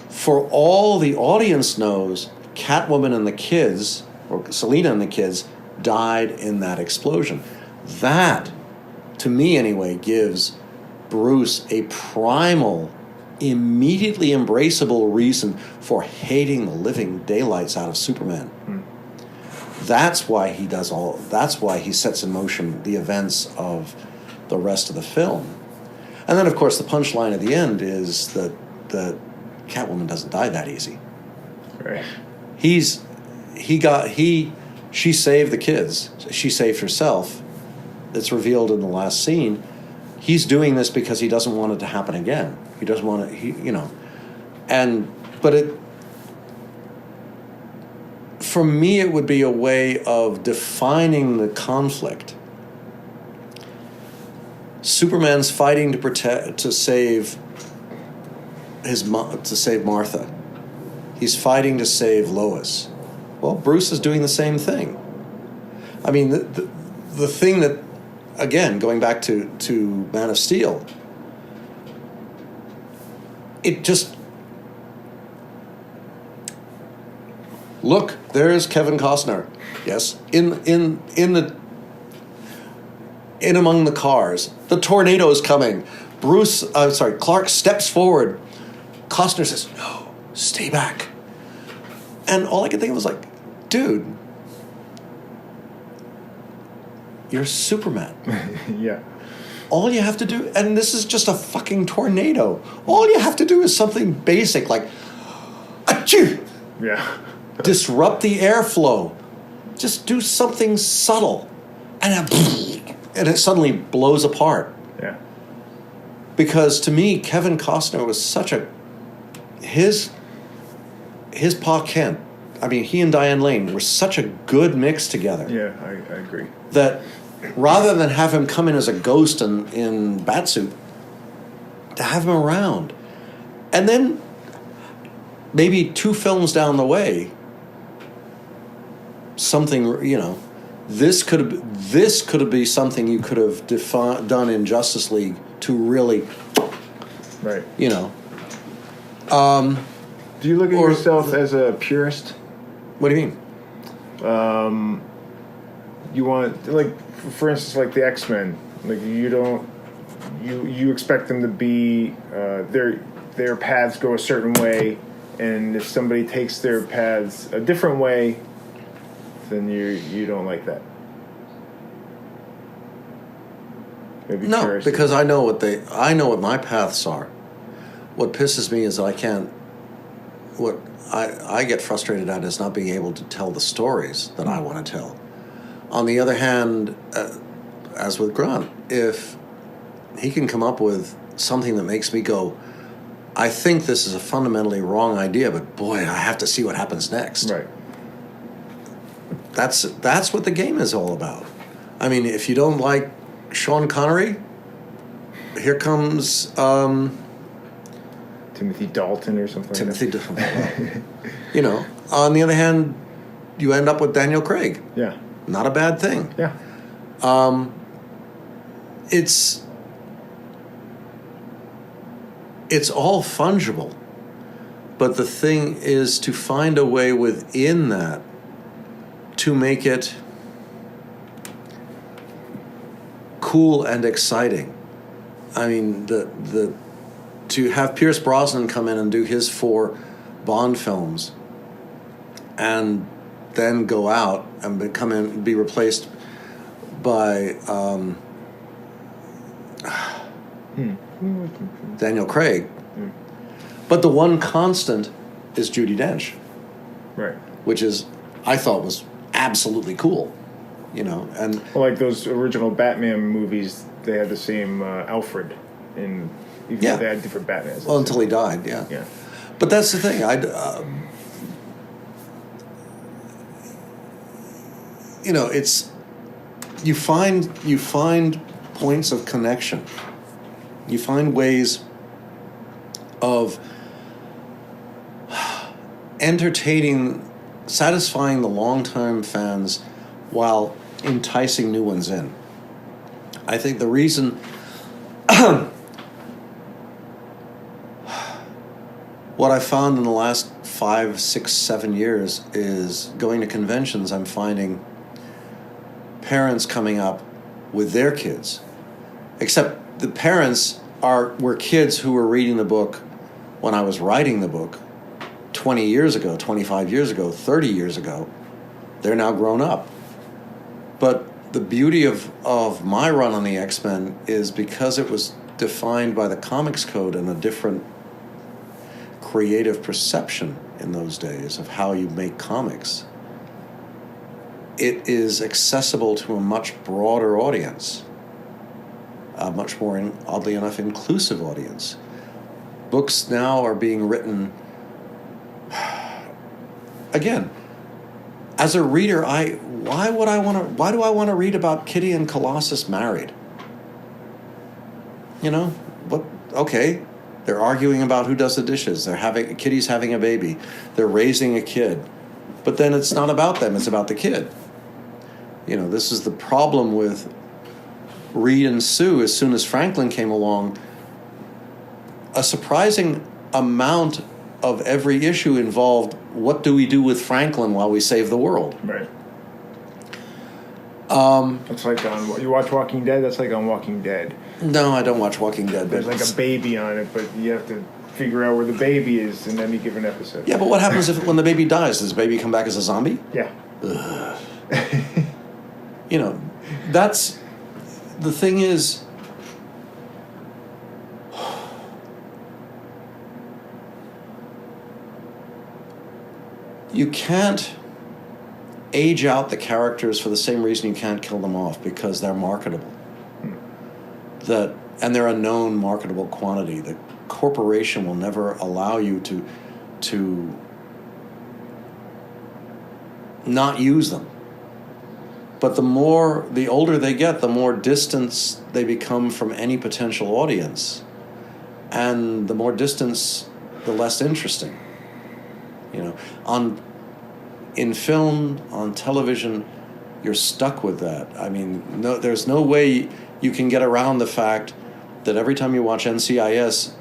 for all the audience knows, Catwoman and the kids, or Selina and the kids, died in that explosion. That, to me anyway, gives Bruce a primal, immediately embraceable reason for hating the living daylights out of Superman. That's why he sets in motion the events of the rest of the film. And then, of course, the punchline at the end is that Catwoman doesn't die that easy. Right. She saved the kids. She saved herself. It's revealed in the last scene. He's doing this because he doesn't want it to happen again. He doesn't want it, for me, it would be a way of defining the conflict. Superman's fighting to save Martha. He's fighting to save Lois. Well, Bruce is doing the same thing. I mean, the thing that, again, going back to Man of Steel, it just... Look, there's Kevin Costner. Yes, in among the cars. The tornado is coming. Clark steps forward. Costner says, "No, stay back." And all I could think of was like, dude, you're Superman. Yeah. All you have to do, and this is just a fucking tornado. All you have to do is something basic like, achoo! Yeah. Disrupt the airflow. Just do something subtle, and it suddenly blows apart. Yeah. Because to me, Kevin Costner was such his Pa Kent. I mean, he and Diane Lane were such a good mix together. Yeah, I agree. That rather than have him come in as a ghost in Batsuit, to have him around, and then maybe 2 films down the way, something, this could have been something you could have done in Justice League to really, right. Do you look at yourself as a purist? What do you mean? you want, like, for instance, like the X-Men. Like, you expect them to be their paths go a certain way, and if somebody takes their paths a different way, then you don't like that. Maybe No, because I know what my paths are. What pisses me is that I can't. What I get frustrated at is not being able to tell the stories that I want to tell. On the other hand, as with Grant, if he can come up with something that makes me go, I think this is a fundamentally wrong idea, but boy, I have to see what happens next. Right. That's what the game is all about. I mean, if you don't like Sean Connery, here comes Timothy Dalton or something. Timothy Dalton. You know, on the other hand, you end up with Daniel Craig. Yeah. Not a bad thing. Yeah. It's all fungible, but the thing is to find a way within that to make it cool and exciting. I mean, to have Pierce Brosnan come in and do his 4 Bond films, and then go out and come in and be replaced by Daniel Craig. But the one constant is Judi Dench. Right. Which I thought was absolutely cool. You know, and well, like those original Batman movies, they had the same Alfred, even though they had different Batmans. Well, until he died, yeah. Yeah. But that's the thing. You know, it's you find points of connection. You find ways of satisfying the longtime fans while enticing new ones in. I think the reason what I found in the last 5, 6, 7 years is going to conventions, I'm finding parents coming up with their kids. Except the parents were kids who were reading the book when I was writing the book 20 years ago, 25 years ago, 30 years ago. They're now grown up. But the beauty of my run on the X-Men is because it was defined by the comics code and a different creative perception in those days of how you make comics. It is accessible to a much broader audience, a much more, oddly enough, inclusive audience. Books now are being written, again, as a reader, why do I want to read about Kitty and Colossus married? You know, okay, they're arguing about who does the dishes. Kitty's having a baby. They're raising a kid. But then it's not about them, it's about the kid. You know, this is the problem with Reed and Sue. As soon as Franklin came along, a surprising amount of every issue involved, what do we do with Franklin while we save the world? Right. It's like you watch Walking Dead. That's like on Walking Dead. No, I don't watch Walking Dead. There's like a baby on it, but you have to figure out where the baby is in any given episode. Yeah, but what happens when the baby dies? Does the baby come back as a zombie? Yeah. You know, that's the thing is, you can't age out the characters for the same reason you can't kill them off, because they're marketable. And they're a known marketable quantity. The corporation will never allow you to not use them. But the older they get, the more distance they become from any potential audience. And the more distance, the less interesting. You know, in film, on television, you're stuck with that. I mean, there's no way you can get around the fact that every time you watch NCIS,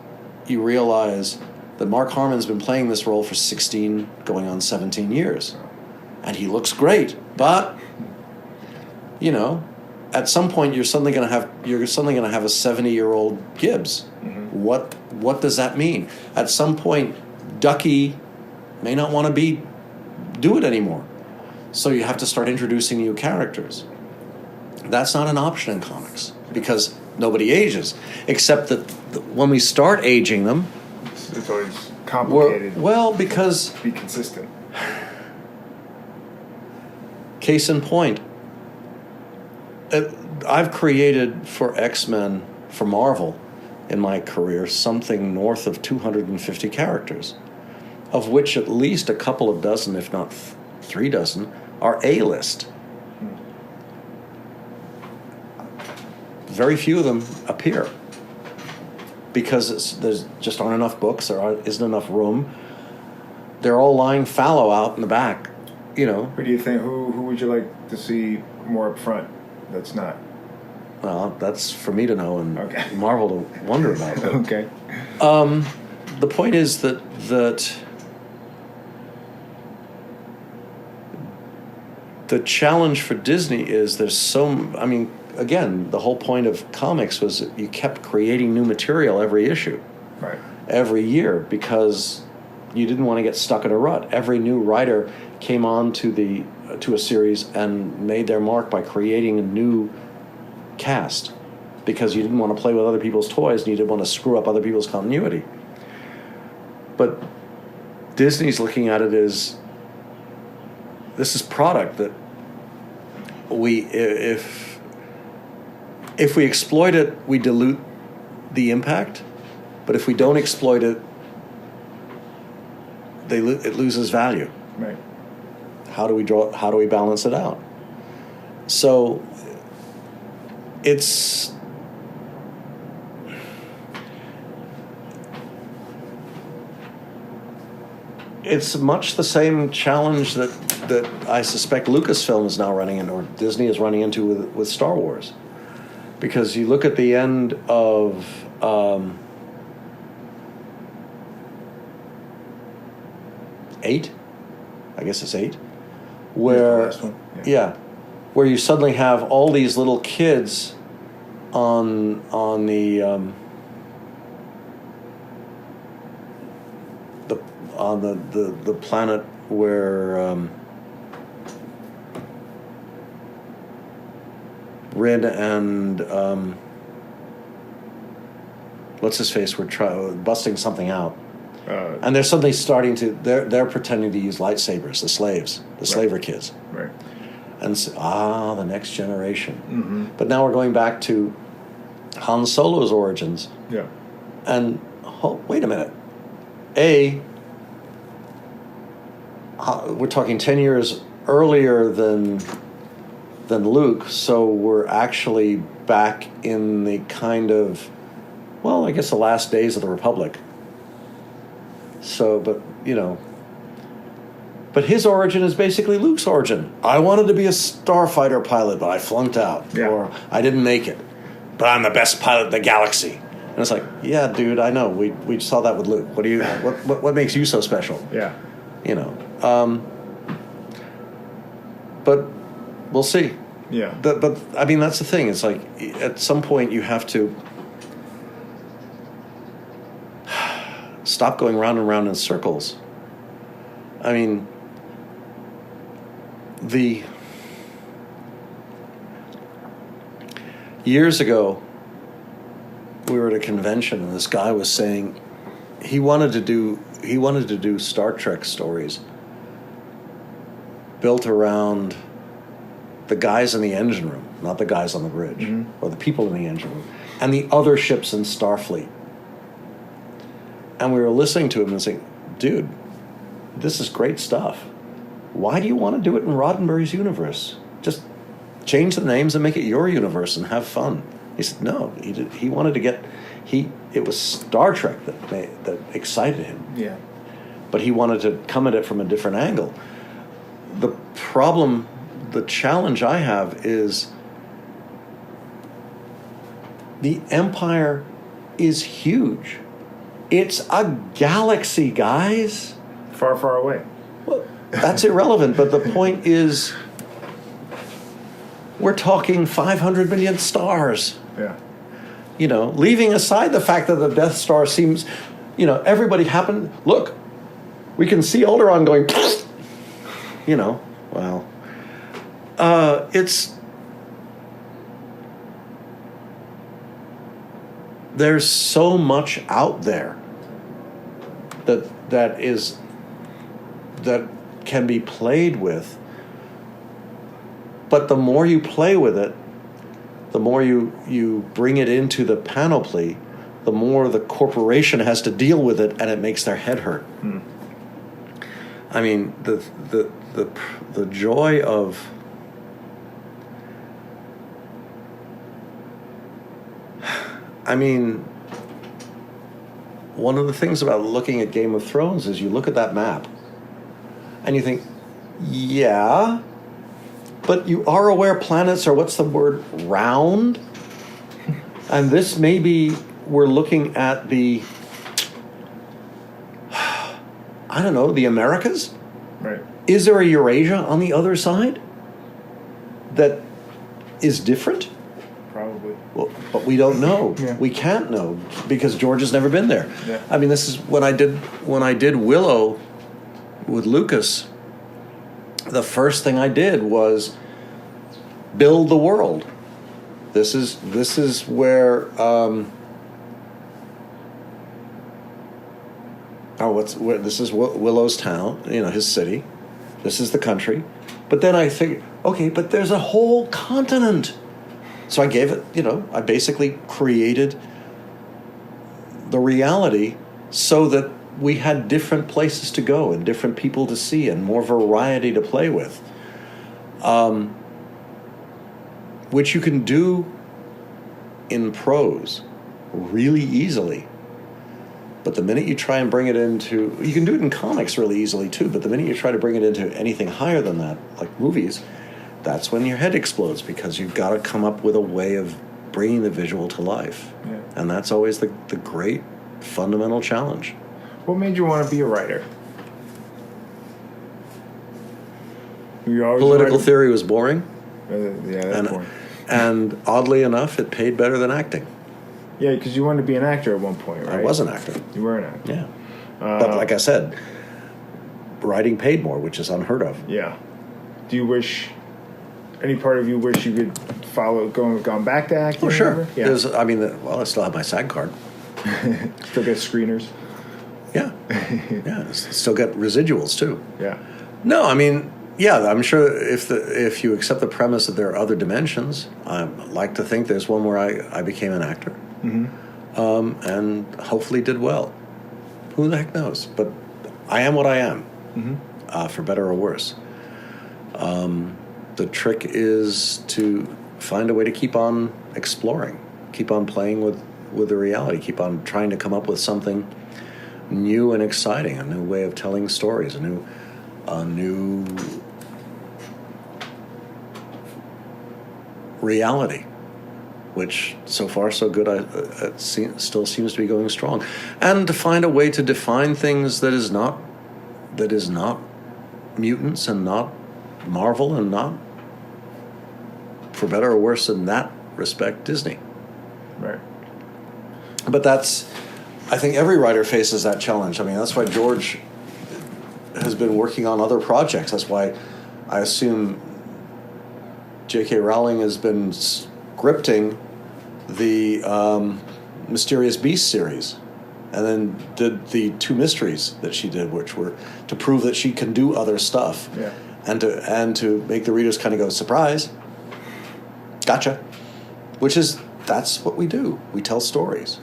you realize that Mark Harmon's been playing this role for 16, going on 17 years. And he looks great, but you know, at some point you're suddenly going to have a 70-year-old Gibbs. Mm-hmm. What does that mean? At some point, Ducky may not want to do it anymore, so you have to start introducing new characters. That's not an option in comics because nobody ages, except that when we start aging them, it's always complicated. Because be consistent. Case in point, I've created for X-Men, for Marvel, in my career, something north of 250 characters, of which at least a couple of dozen, if not 3 dozen, are A-list. Very few of them appear because there's just aren't enough books, there isn't enough room. They're all lying fallow out in the back, you know. What do you think? Who would you like to see more up front? That's not. Well, that's for me to know and okay. Marvel to wonder about. But, okay. The point is that the challenge for Disney is again, the whole point of comics was that you kept creating new material every issue, right, every year, because you didn't want to get stuck in a rut. Every new writer came on to a series and made their mark by creating a new cast, because you didn't want to play with other people's toys and you didn't want to screw up other people's continuity. But Disney's looking at it as this is product that if we exploit it, we dilute the impact. But if we don't exploit it, it loses value. Right. How do we balance it out? So it's much the same challenge that I suspect Lucasfilm is now running into, or Disney is running into with Star Wars. Because you look at the end of eight, I guess it's 8, where the last one. Yeah. where you suddenly have all these little kids on the planet where Rin and what's his face were busting something out, and they're suddenly starting to they're pretending to use lightsabers. The slaves, the slaver kids, right? And the next generation. Mm-hmm. But now we're going back to Han Solo's origins. Yeah. And wait a minute, we're talking 10 years earlier than Luke, so we're actually back in the kind of, well, I guess the last days of the Republic. So, but his origin is basically Luke's origin. I wanted to be a starfighter pilot, but I flunked out, or I didn't make it, but I'm the best pilot in the galaxy. And it's like, yeah, dude, I know. We saw that with Luke. What makes you so special? Yeah. But we'll see. Yeah. But I mean, that's the thing. It's like at some point you have to stop going round and round in circles. I mean, years ago, we were at a convention and this guy was saying he wanted to do Star Trek stories built around the guys in the engine room, not the guys on the bridge, mm-hmm. or the people in the engine room, and the other ships in Starfleet. And we were listening to him and saying, dude, this is great stuff. Why do you want to do it in Roddenberry's universe? Just change the names and make it your universe and have fun. He said, no, he wanted to get, it was Star Trek that excited him. Yeah. But he wanted to come at it from a different angle. The challenge I have is the Empire is huge. It's a galaxy, guys. Far, far away. Well, that's irrelevant, but the point is we're talking 500 million stars. Yeah. Leaving aside the fact that the Death Star seems, everybody happened. Look, we can see Alderaan going, well, there's so much out there that can be played with, but the more you play with it, the more you bring it into the panoply, the more the corporation has to deal with it, and it makes their head hurt. I mean, the joy of one of the things about looking at Game of Thrones is you look at that map and you think, yeah, but you are aware planets are, what's the word, round? And this maybe we're looking at the, I don't know, the Americas? Right. Is there a Eurasia on the other side that is different? Probably. Well, but we don't know. Yeah. We can't know because George has never been there. Yeah. I mean, this is when I did Willow with Lucas. The first thing I did was build the world. This is where this is Willow's town, his city. This is the country. But then I figured, okay, but there's a whole continent. So I gave it, I basically created the reality so that we had different places to go and different people to see and more variety to play with, which you can do in prose really easily. But the minute you try and bring it into, you can do it in comics really easily too, but the minute you try to bring it into anything higher than that, like movies, that's when your head explodes because you've got to come up with a way of bringing the visual to life. Yeah. And that's always the great fundamental challenge. What made you want to be a writer? You always Political theory was boring. Yeah, that's boring. And oddly enough, it paid better than acting. Yeah, because you wanted to be an actor at one point, right? I was an actor. You were an actor. Yeah. But like I said, writing paid more, which is unheard of. Yeah. Do you wish, any part of you wish you could gone back to acting? Oh, sure. Or yeah. I still have my SAG card. Still get screeners? Yeah. Yeah. Still get residuals, too. Yeah. No, I'm sure if you accept the premise that there are other dimensions, I like to think there's one where I became an actor. Mm-hmm. And hopefully did well. Who the heck knows? But I am what I am, for better or worse. The trick is to find a way to keep on exploring, keep on playing with the reality, keep on trying to come up with something new and exciting, a new way of telling stories, a new reality, which so far so good. It still seems to be going strong, and to find a way to define things that is not mutants and not Marvel and not, for better or worse in that respect, Disney. Right. But I think every writer faces that challenge. That's why George has been working on other projects. That's why I assume J.K. Rowling has been scripting the Mysterious Beast series, and then did the 2 mysteries that she did, which were to prove that she can do other stuff, yeah, and to make the readers kind of go, surprise, gotcha, that's what we do. We tell stories.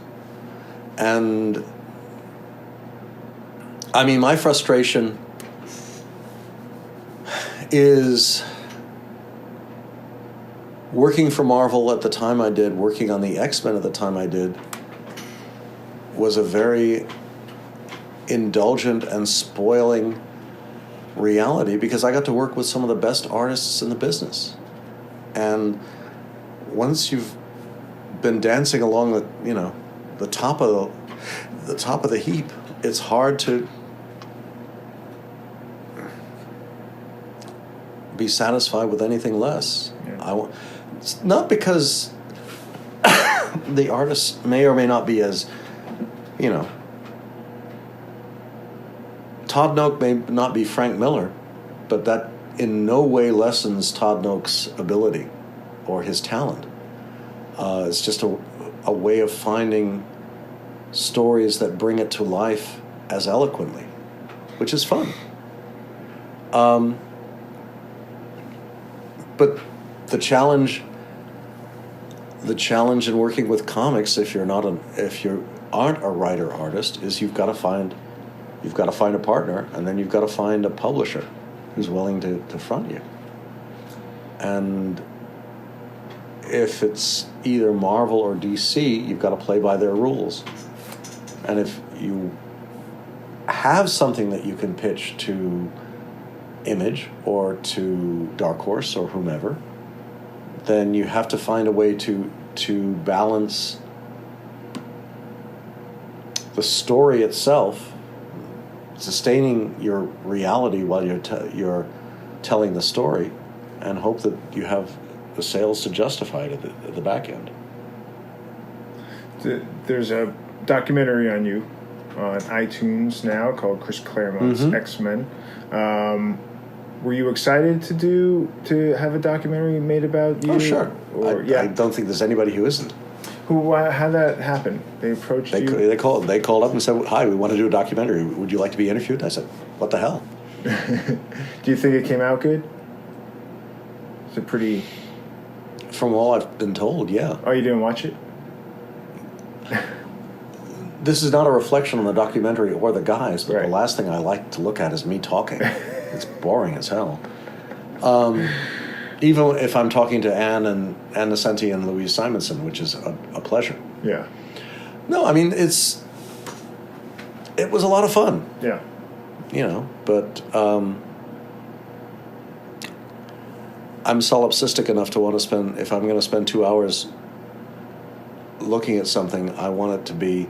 And my frustration is working for Marvel at the time I did, working on the X-Men at the time I did, was a very indulgent and spoiling reality because I got to work with some of the best artists in the business. And once you've been dancing along the top of the heap, it's hard to be satisfied with anything less. Yeah. It's not because the artist may or may not be as, Todd Noak may not be Frank Miller, but that in no way lessens Todd Noak's ability or his talent. It's just a way of finding stories that bring it to life as eloquently, which is fun. But the challenge in working with comics, if you aren't a writer artist, is you've got to find a partner, and then you've got to find a publisher who's willing to front you. And if it's either Marvel or DC, you've got to play by their rules. And if you have something that you can pitch to Image or to Dark Horse or whomever, then you have to find a way to balance the story itself, sustaining your reality while you're telling the story, and hope that you have the sales to justify it at the back end. There's a documentary on you on iTunes now called Chris Claremont's X-Men. Were you excited to have a documentary made about you? Oh, sure. Or, I don't think there's anybody who isn't. How'd that happen? They approached you? They called up and said, "Hi, we want to do a documentary. Would you like to be interviewed?" I said, "What the hell?" Do you think it came out good? Is it pretty... From all I've been told, yeah. Oh, you didn't watch it? This is not a reflection on the documentary or the guys, but Right. The last thing I like to look at is me talking. It's boring as hell. Even if I'm talking to Ann Nesenti and Louise Simonson, which is a pleasure. Yeah. No, I mean, it was a lot of fun. Yeah. But I'm solipsistic enough to want to spend, if I'm going to spend 2 hours looking at something, I want it to be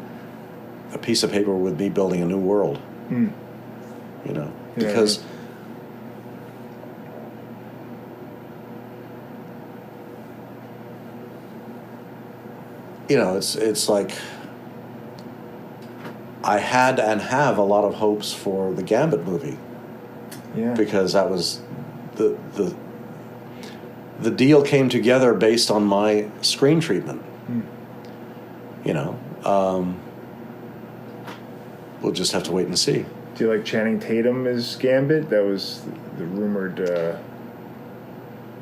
a piece of paper with me building a new world. Because it's like I had and have a lot of hopes for the Gambit movie. Yeah. Because that was the deal came together based on my screen treatment. We'll just have to wait and see. Do you like Channing Tatum as Gambit? That was the rumored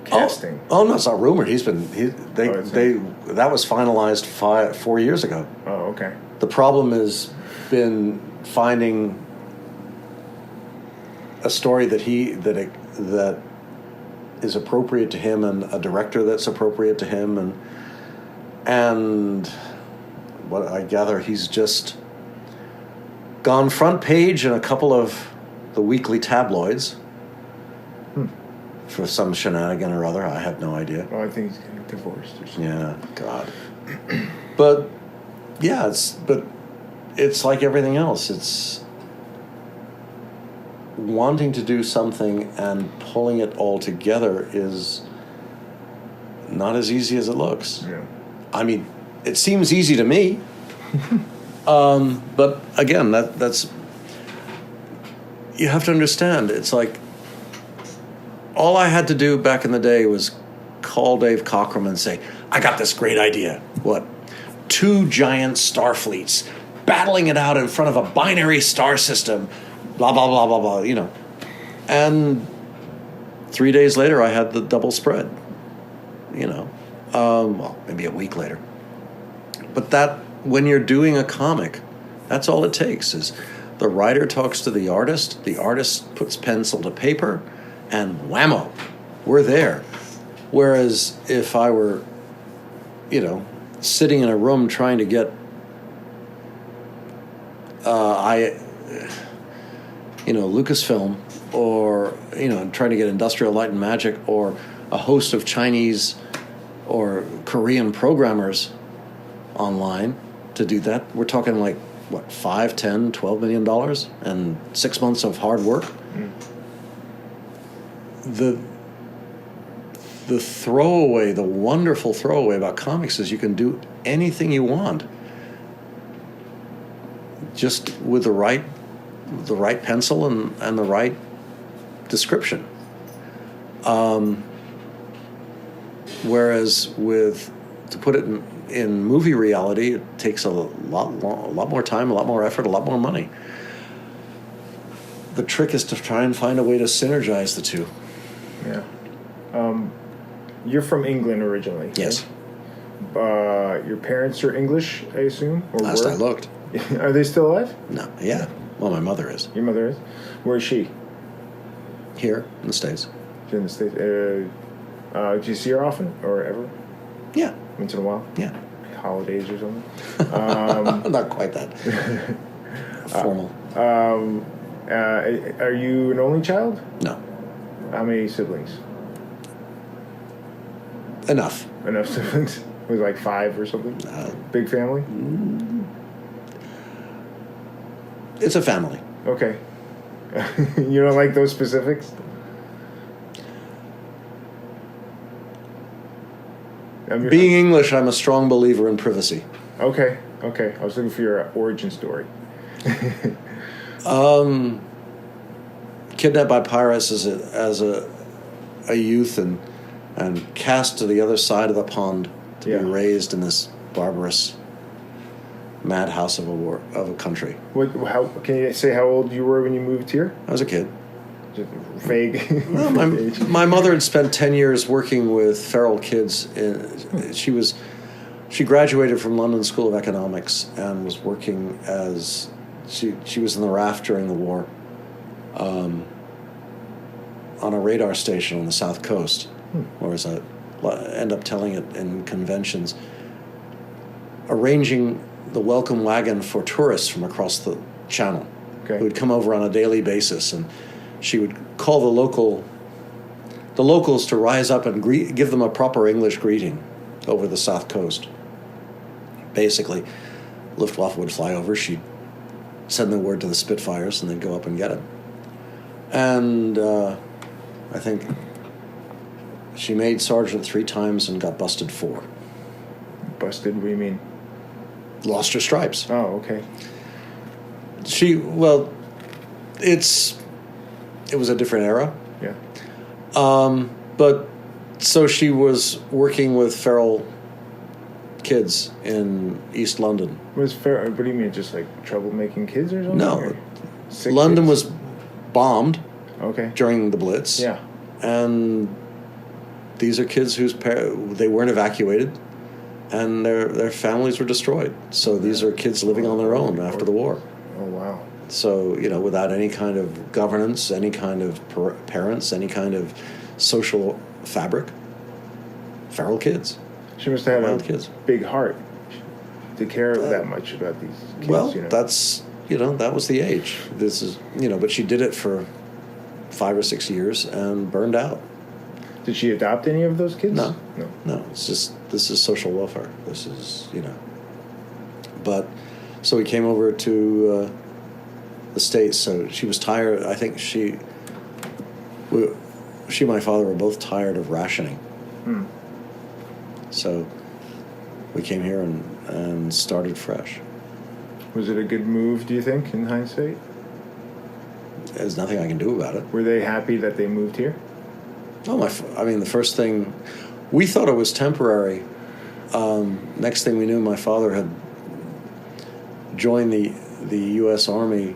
casting. Oh no, it's not rumored. That was finalized 4 years ago. Oh, okay. The problem has been finding a story that is appropriate to him, and a director that's appropriate to him, and what I gather, he's just gone front page in a couple of the weekly tabloids for some shenanigan or other. I have no idea. Well, I think he's getting divorced or something. Yeah, God. But yeah, it's like everything else. It's wanting to do something and pulling it all together is not as easy as it looks. Yeah. I mean, it seems easy to me. But again, that's you have to understand. It's like all I had to do back in the day was call Dave Cockrum and say, "I got this great idea." What? 2 giant star fleets battling it out in front of a binary star system. Blah blah blah blah blah. And 3 days later, I had the double spread. Well, maybe a week later. But that, when you're doing a comic, that's all it takes is the writer talks to the artist puts pencil to paper, and whammo, we're there. Whereas if I were, sitting in a room trying to get, Lucasfilm, or, trying to get Industrial Light and Magic, or a host of Chinese or Korean programmers online to do that, we're talking like, what, $5, $10, $12 million and 6 months of hard work. the wonderful throwaway about comics is you can do anything you want, just with the right pencil and the right description. Whereas to put it in movie reality, it takes a lot more time, a lot more effort, a lot more money. The trick is to try and find a way to synergize the two. Yeah. You're from England originally. Yes. Right? Your parents are English, I assume? Or Last were? I looked. Are they still alive? No. Yeah. Well, my mother is. Your mother is? Where is she? Here in the States. She's in the States. Do you see her often or ever? Yeah. Once in a while? Yeah. Holidays or something? Not quite that formal. Are you an only child? No. How many siblings? Enough. Enough siblings? Was it like 5 or something? Big family? It's a family. Okay. You don't like those specifics? Being English, I'm a strong believer in privacy. Okay. I was looking for your origin story. Kidnapped by pirates as a youth and cast to the other side of the pond to be raised in this barbarous madhouse of a country. How can you say how old you were when you moved here? I was a kid. Just vague. Well, my mother had spent 10 years working with feral kids. She graduated from London School of Economics and was working as she was in the RAF during the war, on a radar station on the South Coast, or as I end up telling it in conventions, arranging the welcome wagon for tourists from across the channel, who would come over on a daily basis, and she would call the locals to rise up and give them a proper English greeting over the South Coast. Basically, Luftwaffe would fly over, she'd send the word to the Spitfires, and they'd go up and get him. And I think she made sergeant 3 times and got busted 4. Busted? What do you mean? Lost her stripes. Oh, okay. It was a different era. Yeah. But so she was working with feral kids in East London. What do you mean? Just like troublemaking kids or something? No. London was bombed during the Blitz. Yeah. And these are kids whose they weren't evacuated, and their families were destroyed. So these are kids living on their own after the war. Oh, wow. So, without any kind of governance, any kind of parents, any kind of social fabric, feral kids. She must have had a kids. Big heart to care that much about these kids. Well, that's, that was the age. This is, but she did it for 5 or 6 years and burned out. Did she adopt any of those kids? No. It's just, this is social welfare. This is, But, so we came over to the States. So she was tired. I think she and my father were both tired of rationing. So we came here and started fresh. Was it a good move, do you think, in hindsight? There's nothing I can do about it. Were they happy that they moved here? Oh, the first thing, we thought it was temporary. Next thing we knew, my father had joined the U.S. Army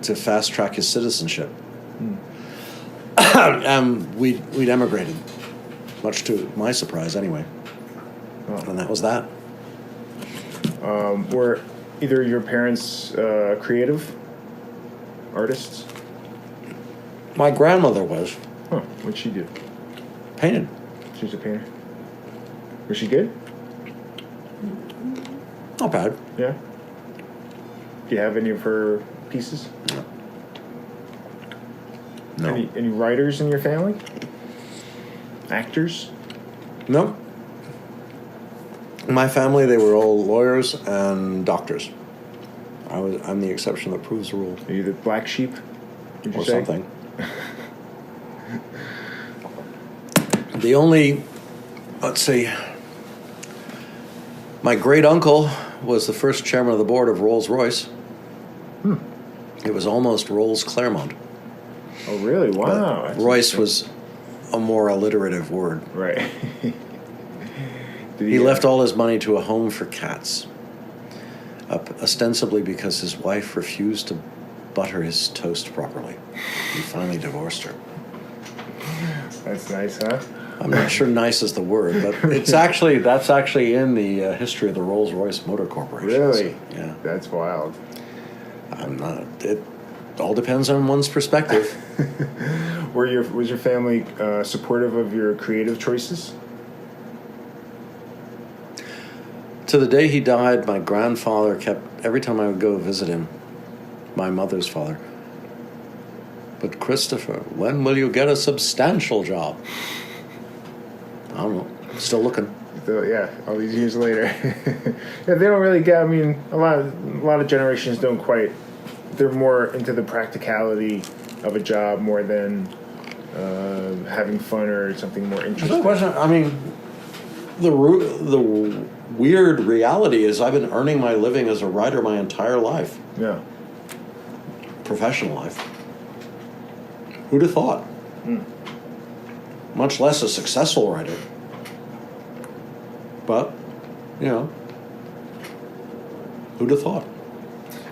to fast track his citizenship. We'd emigrated, much to my surprise anyway. Oh. And that was that. Were either of your parents creative artists? My grandmother was. Huh. What'd she do? Painted. She's a painter. Was she good? Not bad. Yeah? Do you have any of her pieces? No. Any writers in your family? Actors? No. In my family, they were all lawyers and doctors. I'm the exception that proves the rule. Are you the black sheep? Or something. The only, let's see, my great uncle was the first chairman of the board of Rolls-Royce. It was almost Rolls Claremont. Oh, really? Wow. But Royce was a more alliterative word. Right. He left all his money to a home for cats, ostensibly because his wife refused to butter his toast properly. He finally divorced her. That's nice, huh? I'm not sure "nice" is the word, but that's actually in the history of the Rolls-Royce Motor Corporation. Really? So, yeah. That's wild. I'm not. It all depends on one's perspective. Was your family supportive of your creative choices? To the day he died, my grandfather kept, every time I would go visit him, my mother's father, "But Christopher, when will you get a substantial job?" I don't know. Still looking. So, yeah, all these years later. Yeah, they don't really get, I mean, a lot of generations don't quite, they're more into the practicality of a job more than having fun or something more interesting. No question. I mean, the weird reality is I've been earning my living as a writer my entire life. Yeah. Professional life. Who'd have thought? Much less a successful writer. But, you know, who'd have thought?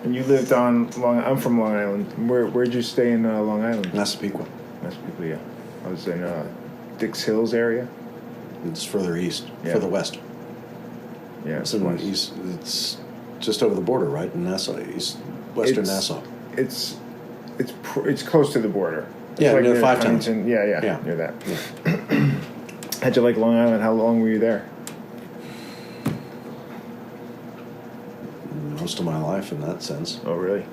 And you lived on I'm from Long Island. Where'd you stay in Long Island? Massapequa. Massapequa, yeah. I was in Dix Hills area. It's further east, Yeah. further west. Yeah, It's in the east. It's just over the border, right? In Nassau, western Nassau. It's close to the border. It's Yeah, like near Five Towns. Huntington. Yeah, near that. Yeah. How'd you like Long Island? How long were you there? Most of my life, in that sense. Oh, really?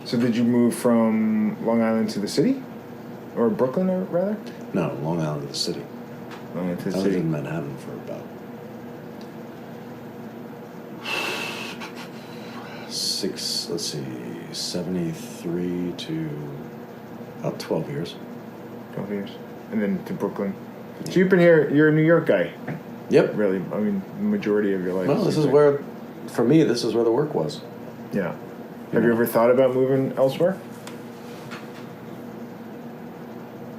So did you move from Long Island to the city? Or Brooklyn, or rather? No, Long Island to the city. Long Island to the I lived city. in Manhattan for about 73 to about 12 years. 12 years. And then to Brooklyn. So you've been here, you're a New York guy. Yep. Really, I mean, the majority of your life. Well, this is where the work was. Yeah. Have you ever thought about moving elsewhere?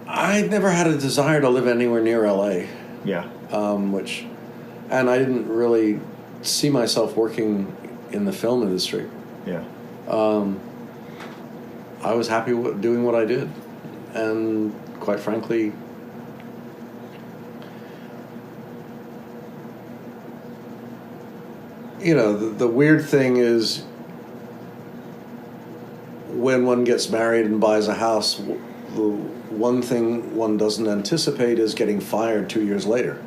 I never had a desire to live anywhere near LA. Yeah. And I didn't really see myself working in the film industry. Yeah. I was happy doing what I did, and quite frankly, you know, the weird thing is when one gets married and buys a house, the one thing one doesn't anticipate is getting fired 2 years later.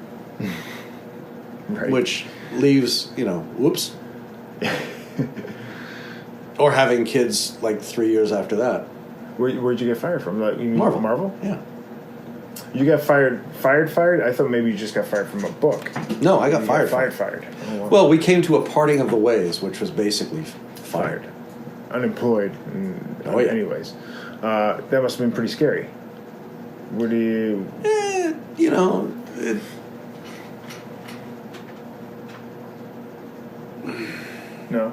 Right. Which leaves, whoops. Or having kids like 3 years after that. Where'd you get fired from? Like, you mean Marvel. Marvel? Yeah. You got fired? I thought maybe you just got fired from a book. No, I got You fired. Fired. Oh, wow. Well, we came to a parting of the ways, which was basically fired. Unemployed. Oh, yeah. Anyways. That must have been pretty scary. What do you... No?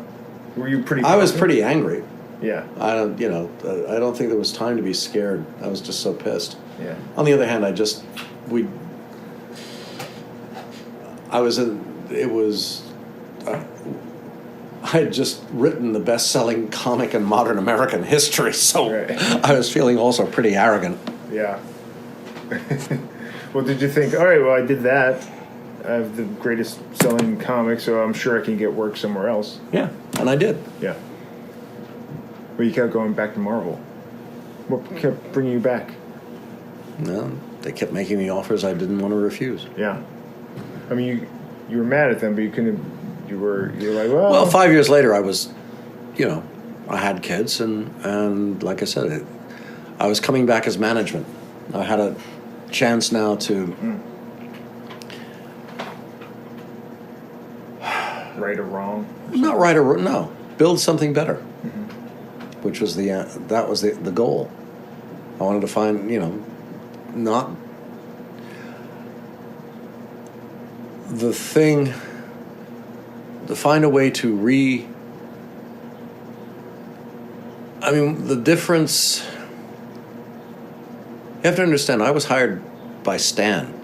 Were you pretty... I was pretty angry. Yeah. I don't think there was time to be scared. I was just so pissed. Yeah. On the other hand, I had just written the best-selling comic in modern American history, so Right. I was feeling also pretty arrogant. Yeah. Well, did you think, all right, well, I did that. I have the greatest selling comic, so I'm sure I can get work somewhere else. Yeah, and I did. Yeah. But you kept going back to Marvel. What kept bringing you back? No, they kept making me offers I didn't want to refuse. Yeah. I mean, you were mad at them, but you couldn't. You were like, well. Well, 5 years later, I was, I had kids, and like I said, I was coming back as management. I had a chance now to right or wrong. not right or no, build something better, which was the goal. I wanted to find, not the thing, to find a way to the difference, you have to understand, I was hired by Stan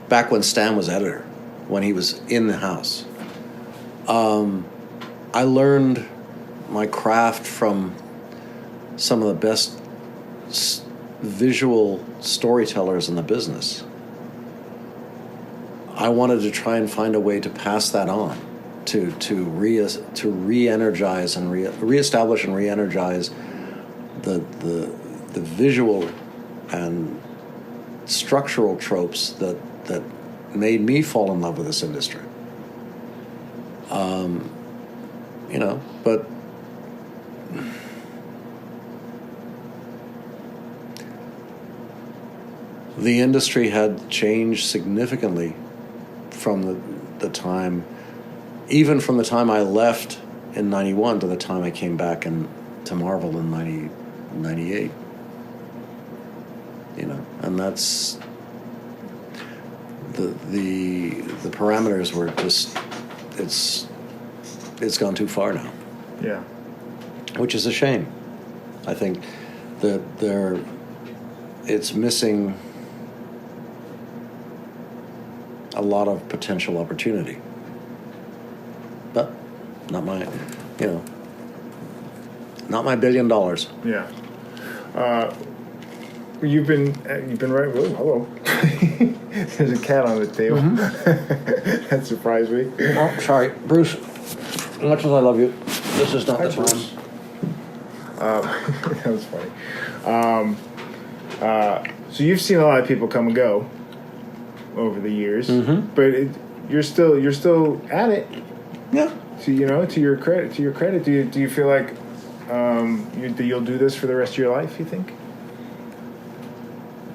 back when Stan was editor, when he was in the house. I learned my craft from some of the best visual storytellers in the business. I wanted to try and find a way to pass that on, to re-energize and reestablish and re-energize the visual and structural tropes that made me fall in love with this industry. But the industry had changed significantly from the time, even from the time I left in 91 to the time I came back to Marvel in 98. And that's the parameters were just, it's gone too far now. Yeah. Which is a shame. I think that it's missing a lot of potential opportunity. But not my $1 billion. Yeah. You've been right. Whoa, hello. There's a cat on the table. Mm-hmm. That surprised me. Oh, sorry, Bruce. As much as I love you, this is not the time. That was funny. So you've seen a lot of people come and go over the years, but you're still at it. Yeah. So to your credit, do you feel like you'll do this for the rest of your life? You think?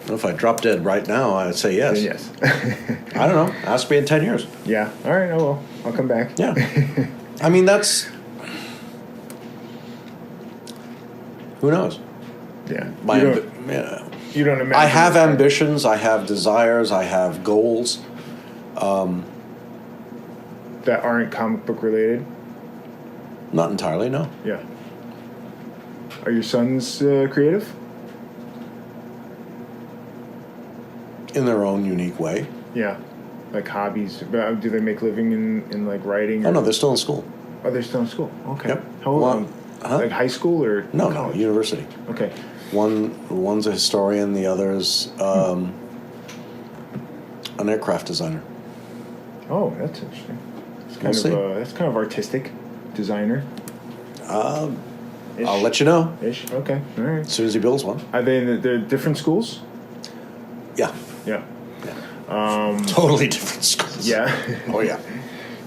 If I drop dead right now, I'd say yes. Then yes. I don't know. Ask me in 10 years. Yeah. All right. Oh well. I'll come back. Yeah. I mean, that's... Who knows? Yeah. Yeah. You don't imagine. I have ambitions. I have desires. I have goals. That aren't comic book related? Not entirely, no. Yeah. Are your sons creative? In their own unique way. Yeah. Like hobbies. But do they make living in like writing? Oh, no, they're still in school. Oh, they're still in school. Okay. Yep. How old? Well, like high school or No, college? university. Okay. One's a historian, the other's an aircraft designer. Oh, that's interesting. We'll see. That's kind of artistic, designer. I'll let you know Ish. Okay. All right. as soon as he builds one. Are they in the different schools? Yeah. Yeah. Totally different schools. Yeah. Oh, yeah.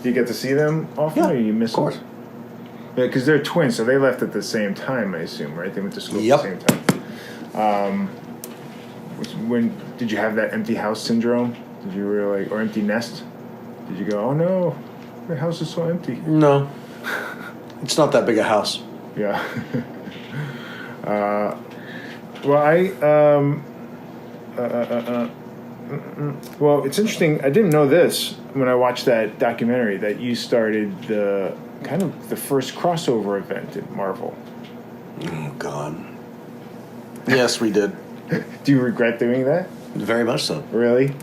Do you get to see them often, Yeah, or you miss of course. them? Yeah, because they're twins, so they left at the same time, I assume, right? They went to school Yep. at the same time. When did you have that empty house syndrome? Did you really or empty nest? Did you go, oh no, the house is so empty? No. It's not that big a house. Yeah. Well, it's interesting. I didn't know this when I watched that documentary that you started the first crossover event at Marvel. Oh, God. Yes, we did. Do you regret doing that? Very much so. Really?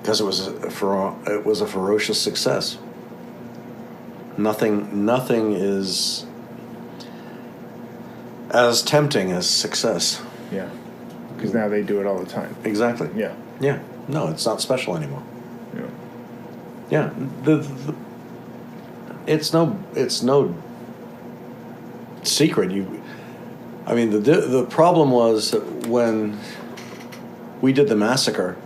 Because it was a ferocious success. Nothing is as tempting as success. Yeah. Because now they do it all the time. Exactly. Yeah. Yeah. No, it's not special anymore. Yeah. Yeah. It's no secret. The problem was when we did the massacre,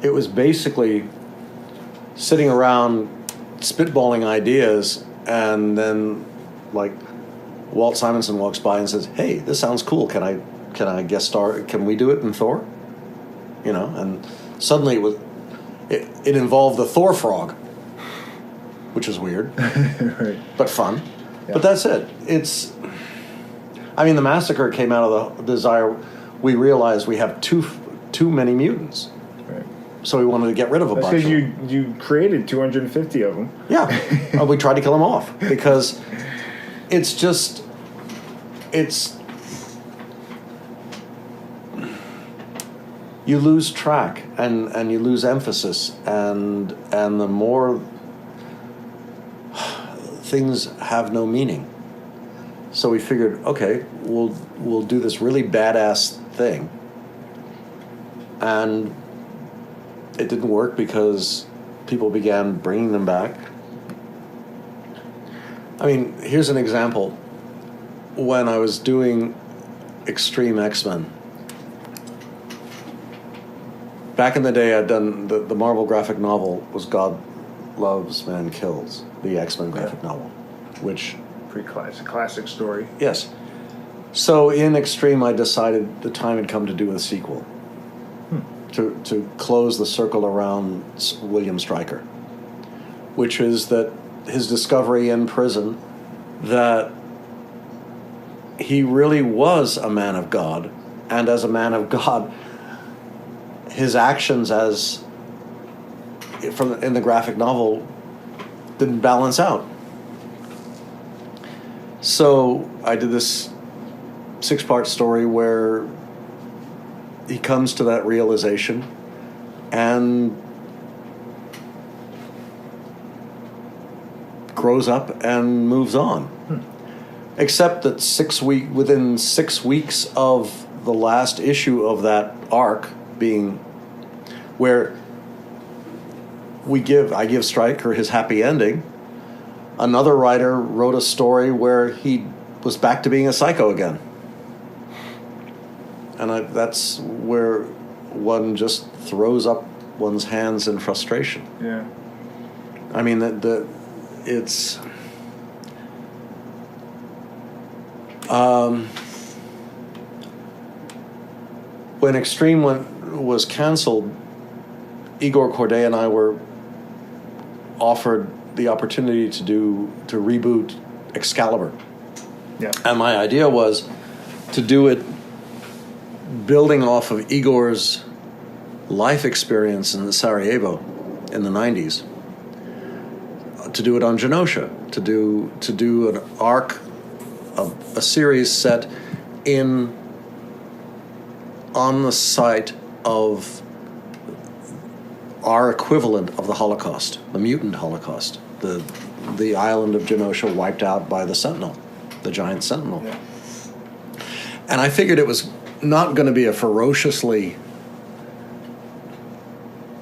it was basically sitting around spitballing ideas, and then like Walt Simonson walks by and says, "Hey, this sounds cool. Can I guest star? Can we do it in Thor?" And suddenly it involved the Thor frog, which was weird, Right. but fun. Yeah. But that's it. The massacre came out of the desire. We realized we have too many mutants. Right. So we wanted to get rid of a That's bunch. because you created 250 of them. Yeah, we tried to kill them off because it's you lose track and you lose emphasis and the more things have no meaning. So we figured, okay, we'll do this really badass thing, and it didn't work because people began bringing them back. I mean, here's an example. When I was doing Extreme X-Men, back in the day, I'd done the Marvel graphic novel was God Loves, Man Kills, the X-Men graphic novel, which... Pretty classic story. Yes. So in Extreme, I decided the time had come to do a sequel. To close the circle around William Stryker, which is that his discovery in prison that he really was a man of God, and as a man of God, his actions in the graphic novel didn't balance out. So I did this 6-part story where he comes to that realization and grows up and moves on. Except that within 6 weeks of the last issue of that arc being where I give Stryker his happy ending, another writer wrote a story where he was back to being a psycho again. And that's where one just throws up one's hands in frustration. Yeah. I mean, it's... when Extreme was canceled, Igor Corday and I were offered the opportunity to reboot Excalibur. Yeah. And my idea was to do it building off of Igor's life experience in Sarajevo in the 90s, to do it on Genosha, to do an arc, a series set on the site of our equivalent of the Holocaust, the mutant Holocaust, the island of Genosha wiped out by the Sentinel, the giant Sentinel. Yeah. And I figured it was not going to be a ferociously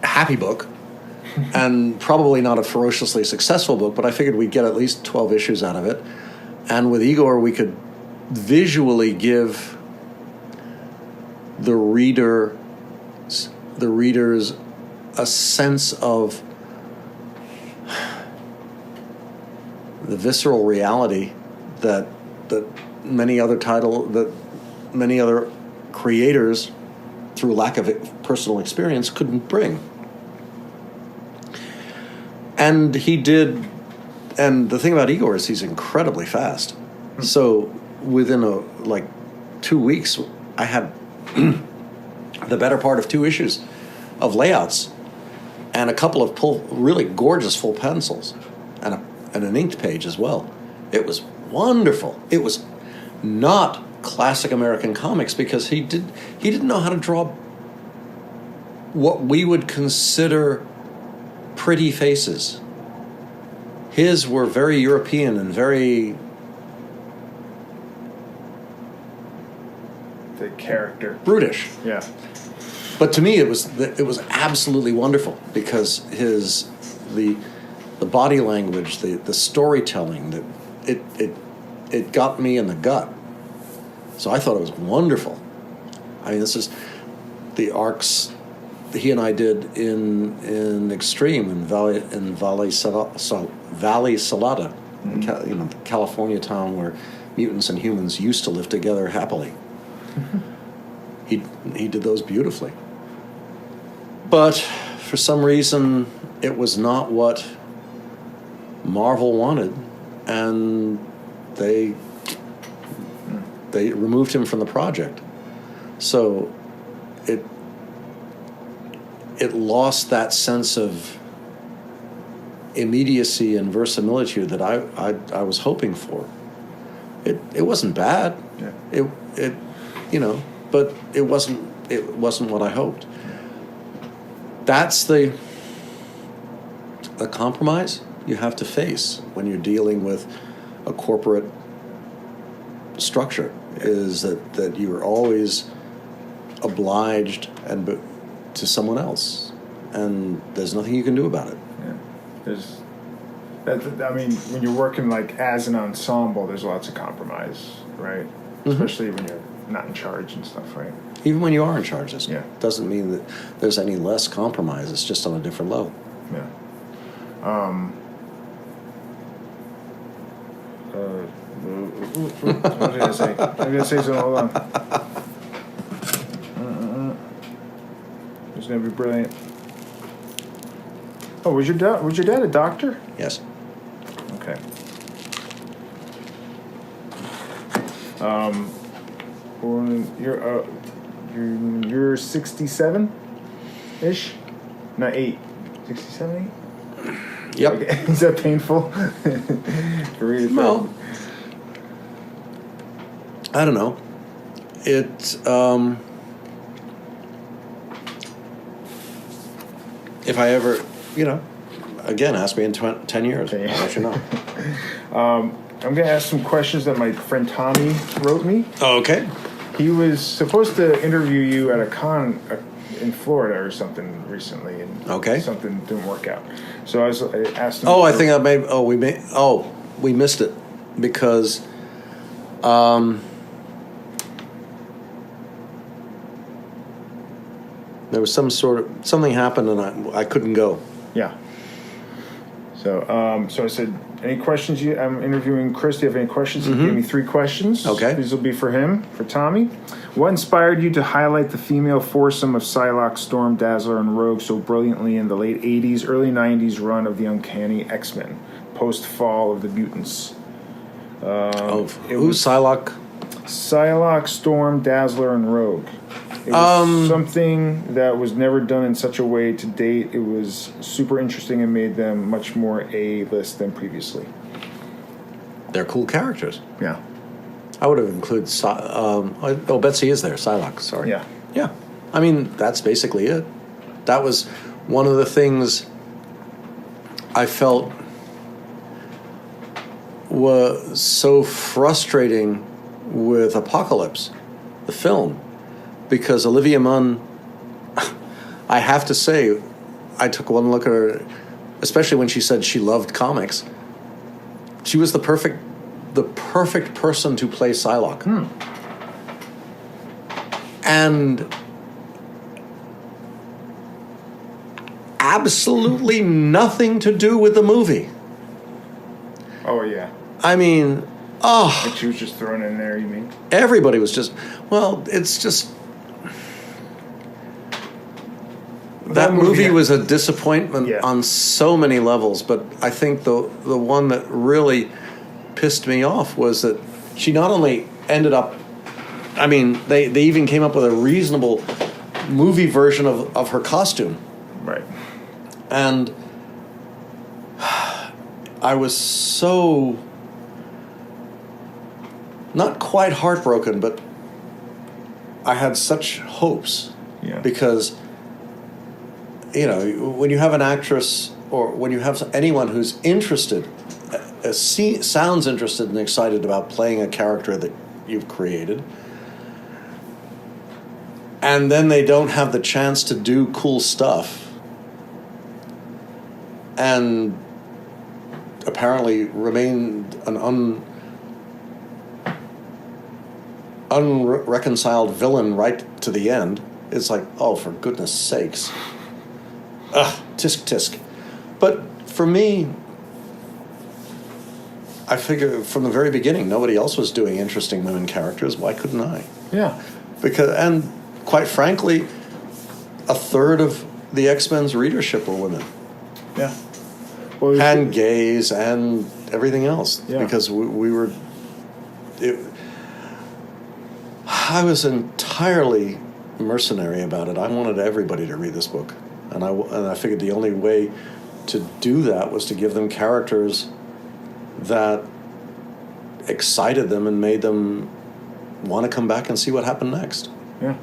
happy book and probably not a ferociously successful book, but I figured we'd get at least 12 issues out of it. And with Igor, we could visually give the readers a sense of the visceral reality that many other creators, through lack of personal experience, couldn't bring. And he did. And the thing about Igor is he's incredibly fast. So within 2 weeks, I had the better part of 2 issues of layouts and a couple of really gorgeous full pencils and an inked page as well. It was wonderful. It was not classic American comics because he didn't know how to draw what we would consider pretty faces. His were very European and very... The character. brutish. Yeah. But to me, it was absolutely wonderful because the body language, the storytelling, that it got me in the gut. So I thought it was wonderful. I mean, this is the arcs he and I did in Extreme in Valley Salada, the California town where mutants and humans used to live together happily. He did those beautifully. But for some reason, it was not what Marvel wanted, and they removed him from the project. So it it lost that sense of immediacy and verisimilitude that I was hoping for. It wasn't bad. Yeah. It but it wasn't what I hoped. That's the compromise you have to face when you're dealing with a corporate structure, is that you're always obliged to someone else, and there's nothing you can do about it. Yeah. When you're working like as an ensemble, there's lots of compromise, right? Mm-hmm. Especially when you're not in charge and stuff, right? Even when you are in charge, it Yeah. doesn't mean that there's any less compromise. It's just on a different level. Yeah. What did I say? I'm gonna say something. Hold on. It's gonna be brilliant. Oh, was your dad a doctor? Yes. Okay. You're 67 ish, not 8. 67, 8. Yep. Okay. Is that painful? Well, I don't know. If I ever, again, ask me in 10 years. I'll let you know. I'm going to ask some questions that my friend Tommy wrote me. Okay. He was supposed to interview you at a con in Florida or something recently, and something didn't work out. So I asked him. I think we missed it because there was something happened and I couldn't go. Yeah. So I said, any questions? I'm interviewing Chris. Do you have any questions? Mm-hmm. He gave me 3 questions. Okay. These will be for him, for Tommy. What inspired you to highlight the female foursome of Psylocke, Storm, Dazzler, and Rogue so brilliantly in the late 80s, early 90s run of the Uncanny X-Men, post-fall of the mutants? Who's Psylocke? Psylocke, Storm, Dazzler, and Rogue. It was something that was never done in such a way to date. It was super interesting and made them much more A-list than previously. They're cool characters. Yeah. I would have included... Betsy is there. Psylocke, sorry. Yeah. Yeah. I mean, that's basically it. That was one of the things I felt was so frustrating with Apocalypse, the film. Because Olivia Munn, I have to say, I took one look at her, especially when she said she loved comics. She was the perfect person to play Psylocke. And absolutely nothing to do with the movie. Oh, yeah. I mean, Like she was just thrown in there, you mean? Everybody was just, it's just... That movie was a disappointment on so many levels, but I think the one that really pissed me off was that she not only ended up... I mean, they even came up with a reasonable movie version of her costume. Right. And I was so... not quite heartbroken, but I had such hopes. Yeah. Because... when you have an actress or when you have anyone who's interested, sounds interested and excited about playing a character that you've created, and then they don't have the chance to do cool stuff, and apparently remained an unreconciled villain right to the end, it's like, oh, for goodness sakes. Tisk tisk. But for me, I figure from the very beginning, nobody else was doing interesting women characters. Why couldn't I? Yeah. And quite frankly, a third of the X-Men's readership were women. Yeah. Well, and gays and everything else. Yeah. Because we were... I was entirely mercenary about it. I wanted everybody to read this book. and I figured the only way to do that was to give them characters that excited them and made them want to come back and see what happened next. Yeah,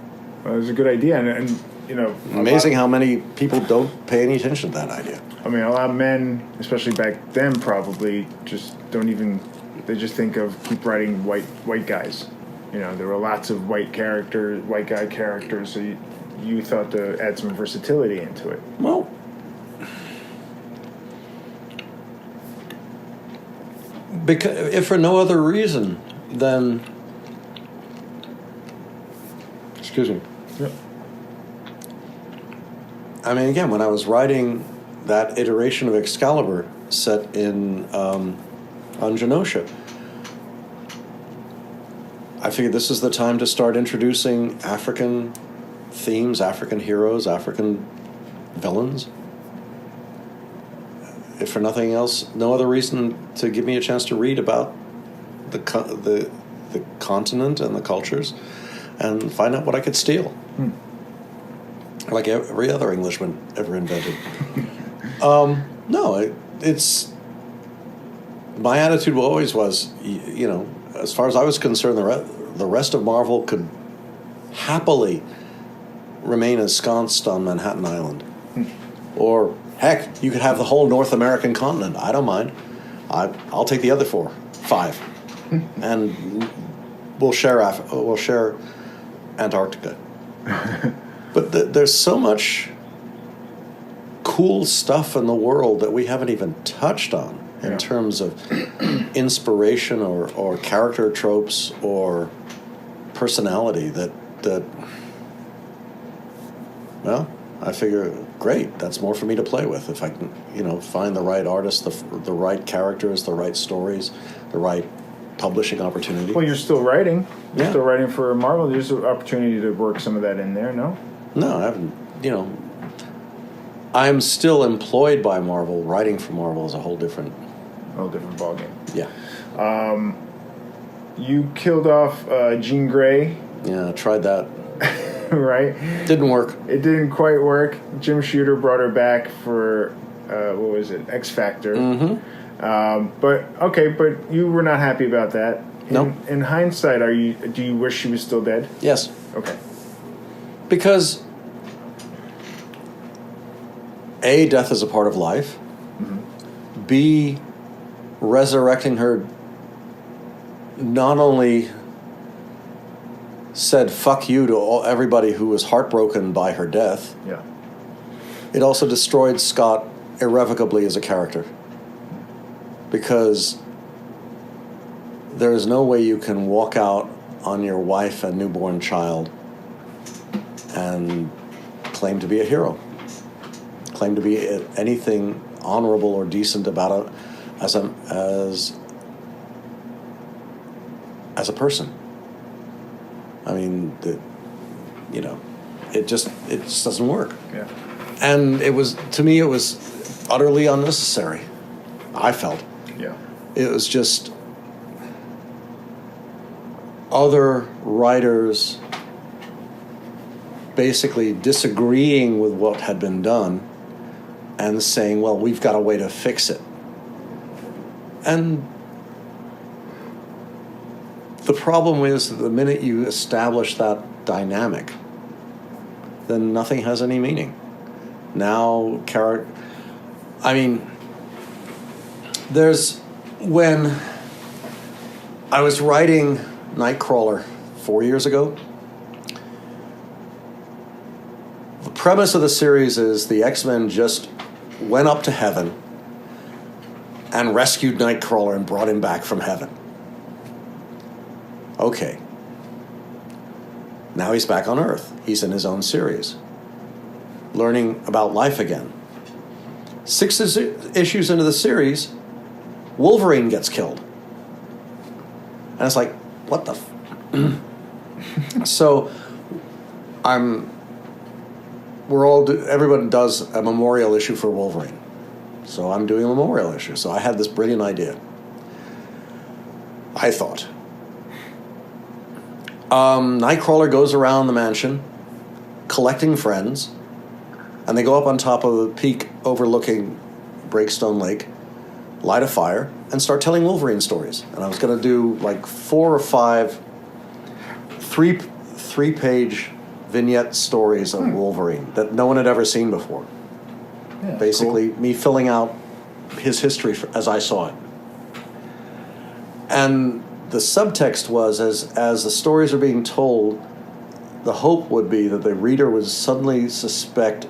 well, it was a good idea, and you know, amazing how many people don't pay any attention to that idea. I mean, a lot of men, especially back then, probably just don't even. They just think of keep writing white guys. You know, there were lots of white guy characters. So you thought to add some versatility into it. Well, because if for no other reason than, excuse me. Yep. I mean, again, when I was writing that iteration of Excalibur set in on Genosha, I figured this is the time to start introducing African themes, African heroes, African villains. If for nothing else, no other reason to give me a chance to read about the continent and the cultures and find out what I could steal. Like every other Englishman ever invented. No, it's... My attitude always was, you know, as far as I was concerned, the rest of Marvel could happily remain ensconced on Manhattan Island. Or, heck, you could have the whole North American continent. I don't mind. I'll take the other 5. And we'll share Antarctica. But there's so much cool stuff in the world that we haven't even touched on in terms of inspiration or character tropes or personality that well, I figure, great, that's more for me to play with if I can, you know, find the right artists, the right characters, the right stories, the right publishing opportunity. Well, you're still writing. You're Yeah. still writing for Marvel. There's an opportunity to work some of that in there, no? No, I haven't, you know, I'm still employed by Marvel. Writing for Marvel is a whole different ballgame. Yeah. You killed off Jean Grey, Yeah, I tried that. right? Didn't work. It didn't quite work. Jim Shooter brought her back for, what was it, X Factor. Mm-hmm. But you were not happy about that. No. In hindsight, do you wish she was still dead? Yes. Okay. Because A, death is a part of life. Mm-hmm. B, resurrecting her not only said fuck you to everybody who was heartbroken by her death, Yeah. it also destroyed Scott irrevocably as a character. Because there is no way you can walk out on your wife and newborn child and claim to be a hero, claim to be anything honorable or decent about it as a person. I mean, it just doesn't work. Yeah. And it was utterly unnecessary. I felt. Yeah. It was just other writers basically disagreeing with what had been done and saying, well, we've got a way to fix it. And the problem is that the minute you establish that dynamic, then nothing has any meaning. Now, when I was writing Nightcrawler 4 years ago, the premise of the series is the X-Men just went up to heaven and rescued Nightcrawler and brought him back from heaven. Okay. Now he's back on Earth. He's in his own series, learning about life again. 6 issues into the series, Wolverine gets killed. And it's like, what the So everyone does a memorial issue for Wolverine. So I'm doing a memorial issue. So I had this brilliant idea. I thought. Nightcrawler goes around the mansion collecting friends And they go up on top of the peak overlooking Breakstone Lake, light a fire, and start telling Wolverine stories. And I was going to do like 4 or 5 three-page vignette stories of Wolverine that no one had ever seen before. Yeah, Basically, cool. me filling out his history as I saw it. And the subtext was, as the stories are being told, the hope would be that the reader would suddenly suspect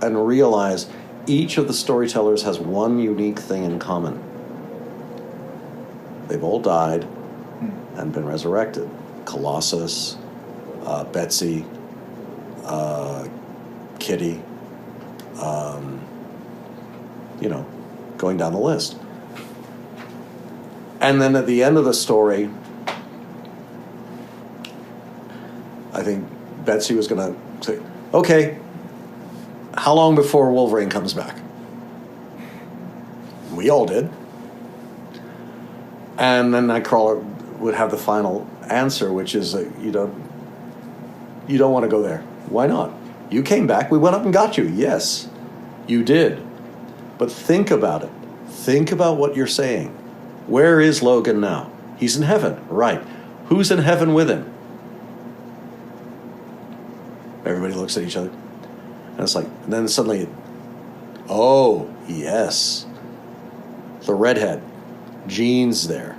and realize each of the storytellers has one unique thing in common. They've all died and been resurrected. Colossus, Betsy, Kitty, going down the list. And then at the end of the story, I think Betsy was going to say, okay, how long before Wolverine comes back? We all did. And then Nightcrawler would have the final answer, which is you don't want to go there. Why not? You came back. We went up and got you. Yes, you did. But think about it. Think about what you're saying. Where is Logan now? He's in heaven, right? Who's in heaven with him? Everybody looks at each other. And it's like, and then suddenly, oh, yes. The redhead. Jean's there.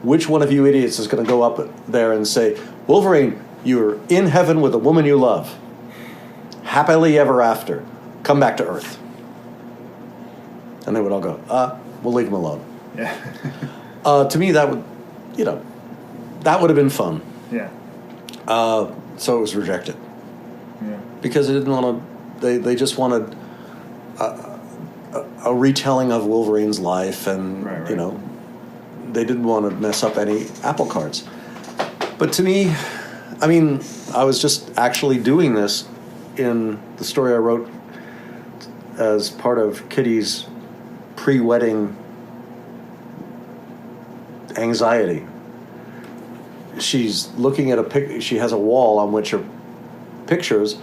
Which one of you idiots is going to go up there and say, Wolverine, you're in heaven with the woman you love. Happily ever after. Come back to Earth. And they would all go, we'll leave him alone. Yeah. To me, that would, that would have been fun. Yeah. So it was rejected. Yeah. Because they didn't want to, they just wanted a retelling of Wolverine's life, and, right. They didn't want to mess up any apple carts. But to me, I mean, I was just actually doing this in the story I wrote as part of Kitty's pre-wedding anxiety. She's looking at she has a wall on which are pictures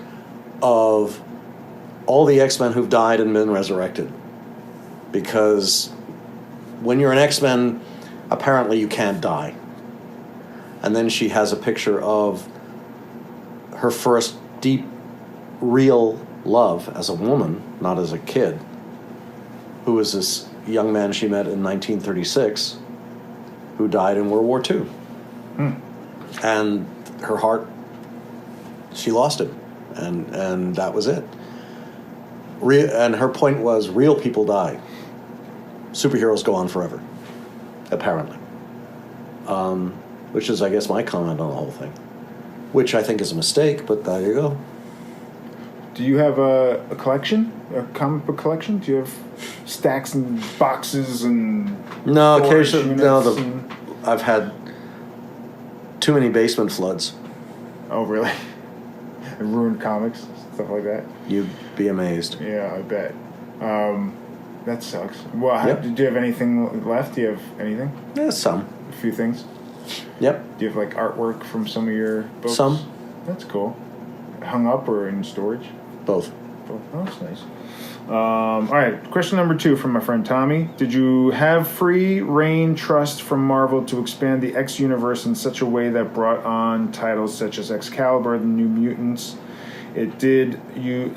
of all the X-Men who've died and been resurrected. Because when you're an X-Men, apparently you can't die. And then she has a picture of her first deep, real love as a woman, not as a kid, who was this young man she met in 1936 who died in World War II. And her heart, she lost him. And that was it. And her point was, real people die. Superheroes go on forever, apparently. Which is, I guess, my comment on the whole thing. Which I think is a mistake, but there you go. Do you have a collection? A comic book collection? Do you have stacks and boxes and... No, occasionally, I've had too many basement floods. Oh, really? And ruined comics, stuff like that? You'd be amazed. Yeah, I bet. That sucks. Well, Yep. do you have anything left? Do you have anything? Yeah, some. A few things? Yep. Do you have, like, artwork from some of your books? Some. That's cool. Hung up or in storage? Both. Both. Oh, that's nice. All right, question number 2 from my friend Tommy. Did you have free reign trust from Marvel to expand the X universe in such a way that brought on titles such as Excalibur, The New Mutants? Did you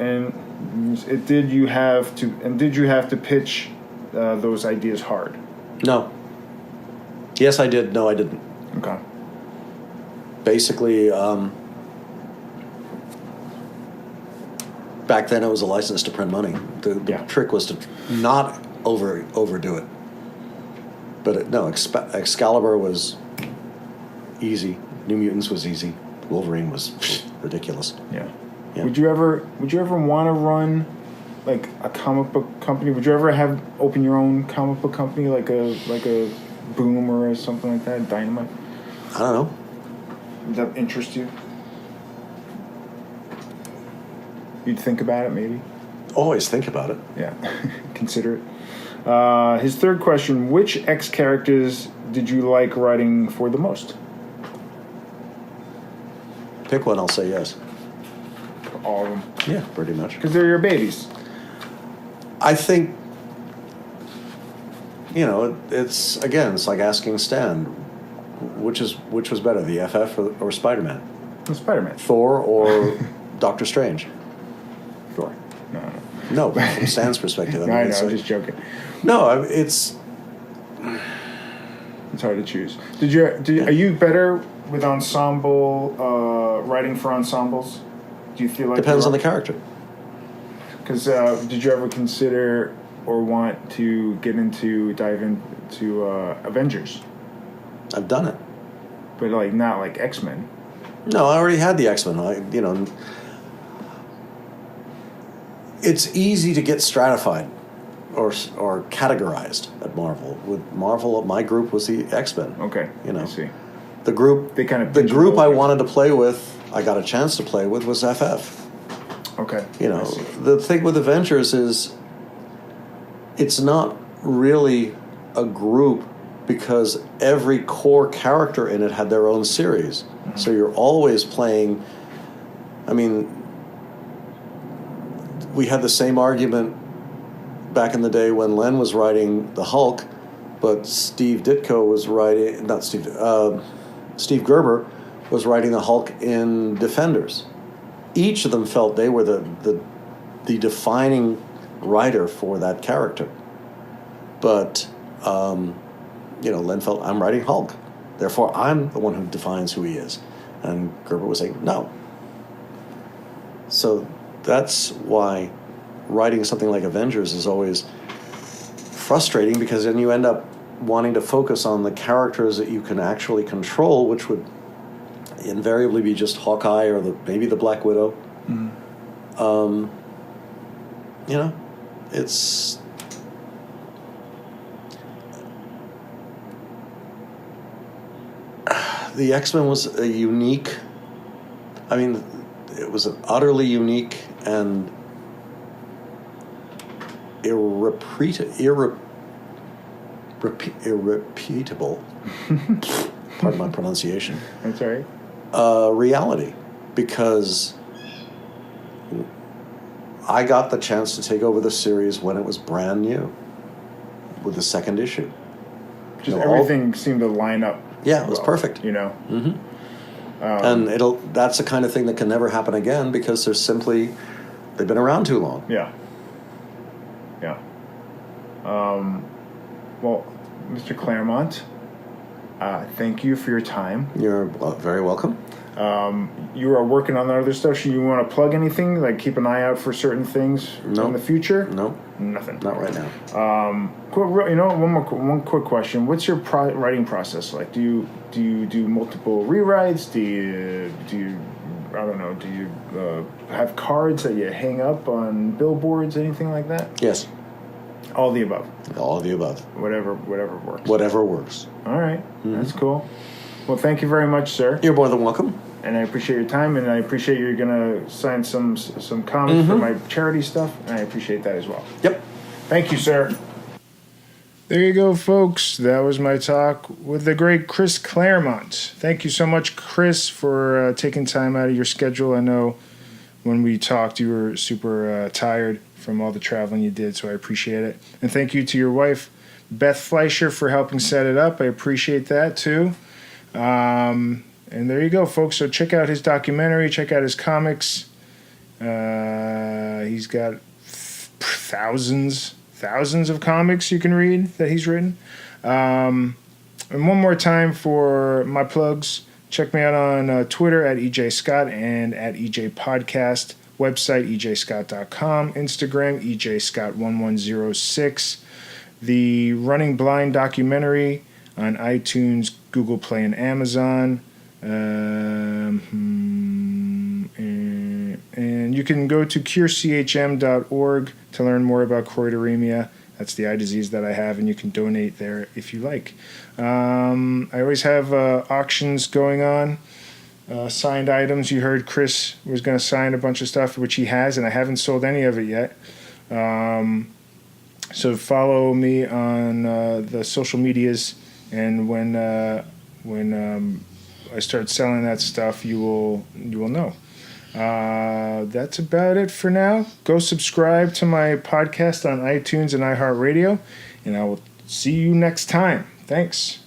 have to pitch those ideas hard? No. Yes, I did. No, I didn't. Okay. Basically, back then it was a license to print money. The trick was to not overdo it. But Excalibur was easy. New Mutants was easy. Wolverine was ridiculous. Yeah. Yeah. Would you ever want to run like a comic book company? Would you ever open your own comic book company, like a Boom or something like that, Dynamite? I don't know. Would that interest you? You'd think about it, maybe? Always think about it. Yeah. Consider it. His third question, which X characters did you like writing for the most? Pick one, I'll say yes. all of them. Yeah, pretty much. Because they're your babies. I think, it's like asking Stan, which was better, the FF or Spider-Man? Spider-Man. Thor or Doctor Strange? Thor. No, from Stan's perspective. I know, I'm just joking. No, it's hard to choose. Are you better with ensemble, writing for ensembles? Do you feel like depends on the character. Because did you ever consider or want to dive into Avengers? I've done it. But not like X-Men. No, I already had the X-Men. It's easy to get stratified or categorized at Marvel. With Marvel, my group was the X-Men. Okay, I see. The group I wanted to play with, I got a chance to play with, was FF. Okay. The thing with Avengers is it's not really a group because every core character in it had their own series. Mm-hmm. So you're always playing. I mean, we had the same argument back in the day when Len was writing the Hulk, but Steve Ditko was writing, Steve Gerber was writing the Hulk in Defenders. Each of them felt they were the defining writer for that character. But, Len felt, I'm writing Hulk. Therefore, I'm the one who defines who he is. And Gerber was saying, no. So that's why writing something like Avengers is always frustrating, because then you end up wanting to focus on the characters that you can actually control, which would invariably be just Hawkeye or maybe the Black Widow. Mm. It's the X-Men was a unique. I mean, it was an utterly unique and irrepeatable. Pardon my pronunciation. That's all right. Reality, because I got the chance to take over the series when it was brand new, with the second issue. Just everything seemed to line up. Yeah, it was perfect. Mm-hmm. And that's the kind of thing that can never happen again, because they've been around too long. Yeah. Yeah. Well, Mr. Claremont, thank you for your time. You're very welcome. You are working on other stuff. Should you want to plug anything? Like keep an eye out for certain things in the future? No. Nothing. Not right now. One quick question. What's your writing process like? Do you do multiple rewrites? Do you have cards that you hang up on billboards, anything like that? Yes. All the above. All of the above. Whatever works. Whatever works. All right. Mm-hmm. That's cool. Well, thank you very much, sir. You're more than welcome. And I appreciate your time, and I appreciate you're going to sign some comics for my charity stuff, and I appreciate that as well. Yep. Thank you, sir. There you go, folks. That was my talk with the great Chris Claremont. Thank you so much, Chris, for taking time out of your schedule. I know when we talked, you were super tired from all the traveling you did, so I appreciate it. And thank you to your wife, Beth Fleischer, for helping set it up. I appreciate that, too. And there you go, folks. So check out his documentary. Check out his comics. He's got thousands of comics you can read that he's written. And one more time for my plugs. Check me out on Twitter at EJ Scott and at EJ Podcast. Website, ejscott.com. Instagram, ejscott1106. The Running Blind documentary on iTunes, Google Play, and Amazon. And you can go to curechm.org to learn more about choroideremia. That's the eye disease that I have, and you can donate there if you like. I always have auctions going on. Signed items. You heard Chris was going to sign a bunch of stuff, which he has, and I haven't sold any of it yet. So follow me on the social medias, and when I start selling that stuff, you will know. That's about it for now. Go subscribe to my podcast on iTunes and iHeartRadio, and I will see you next time. Thanks.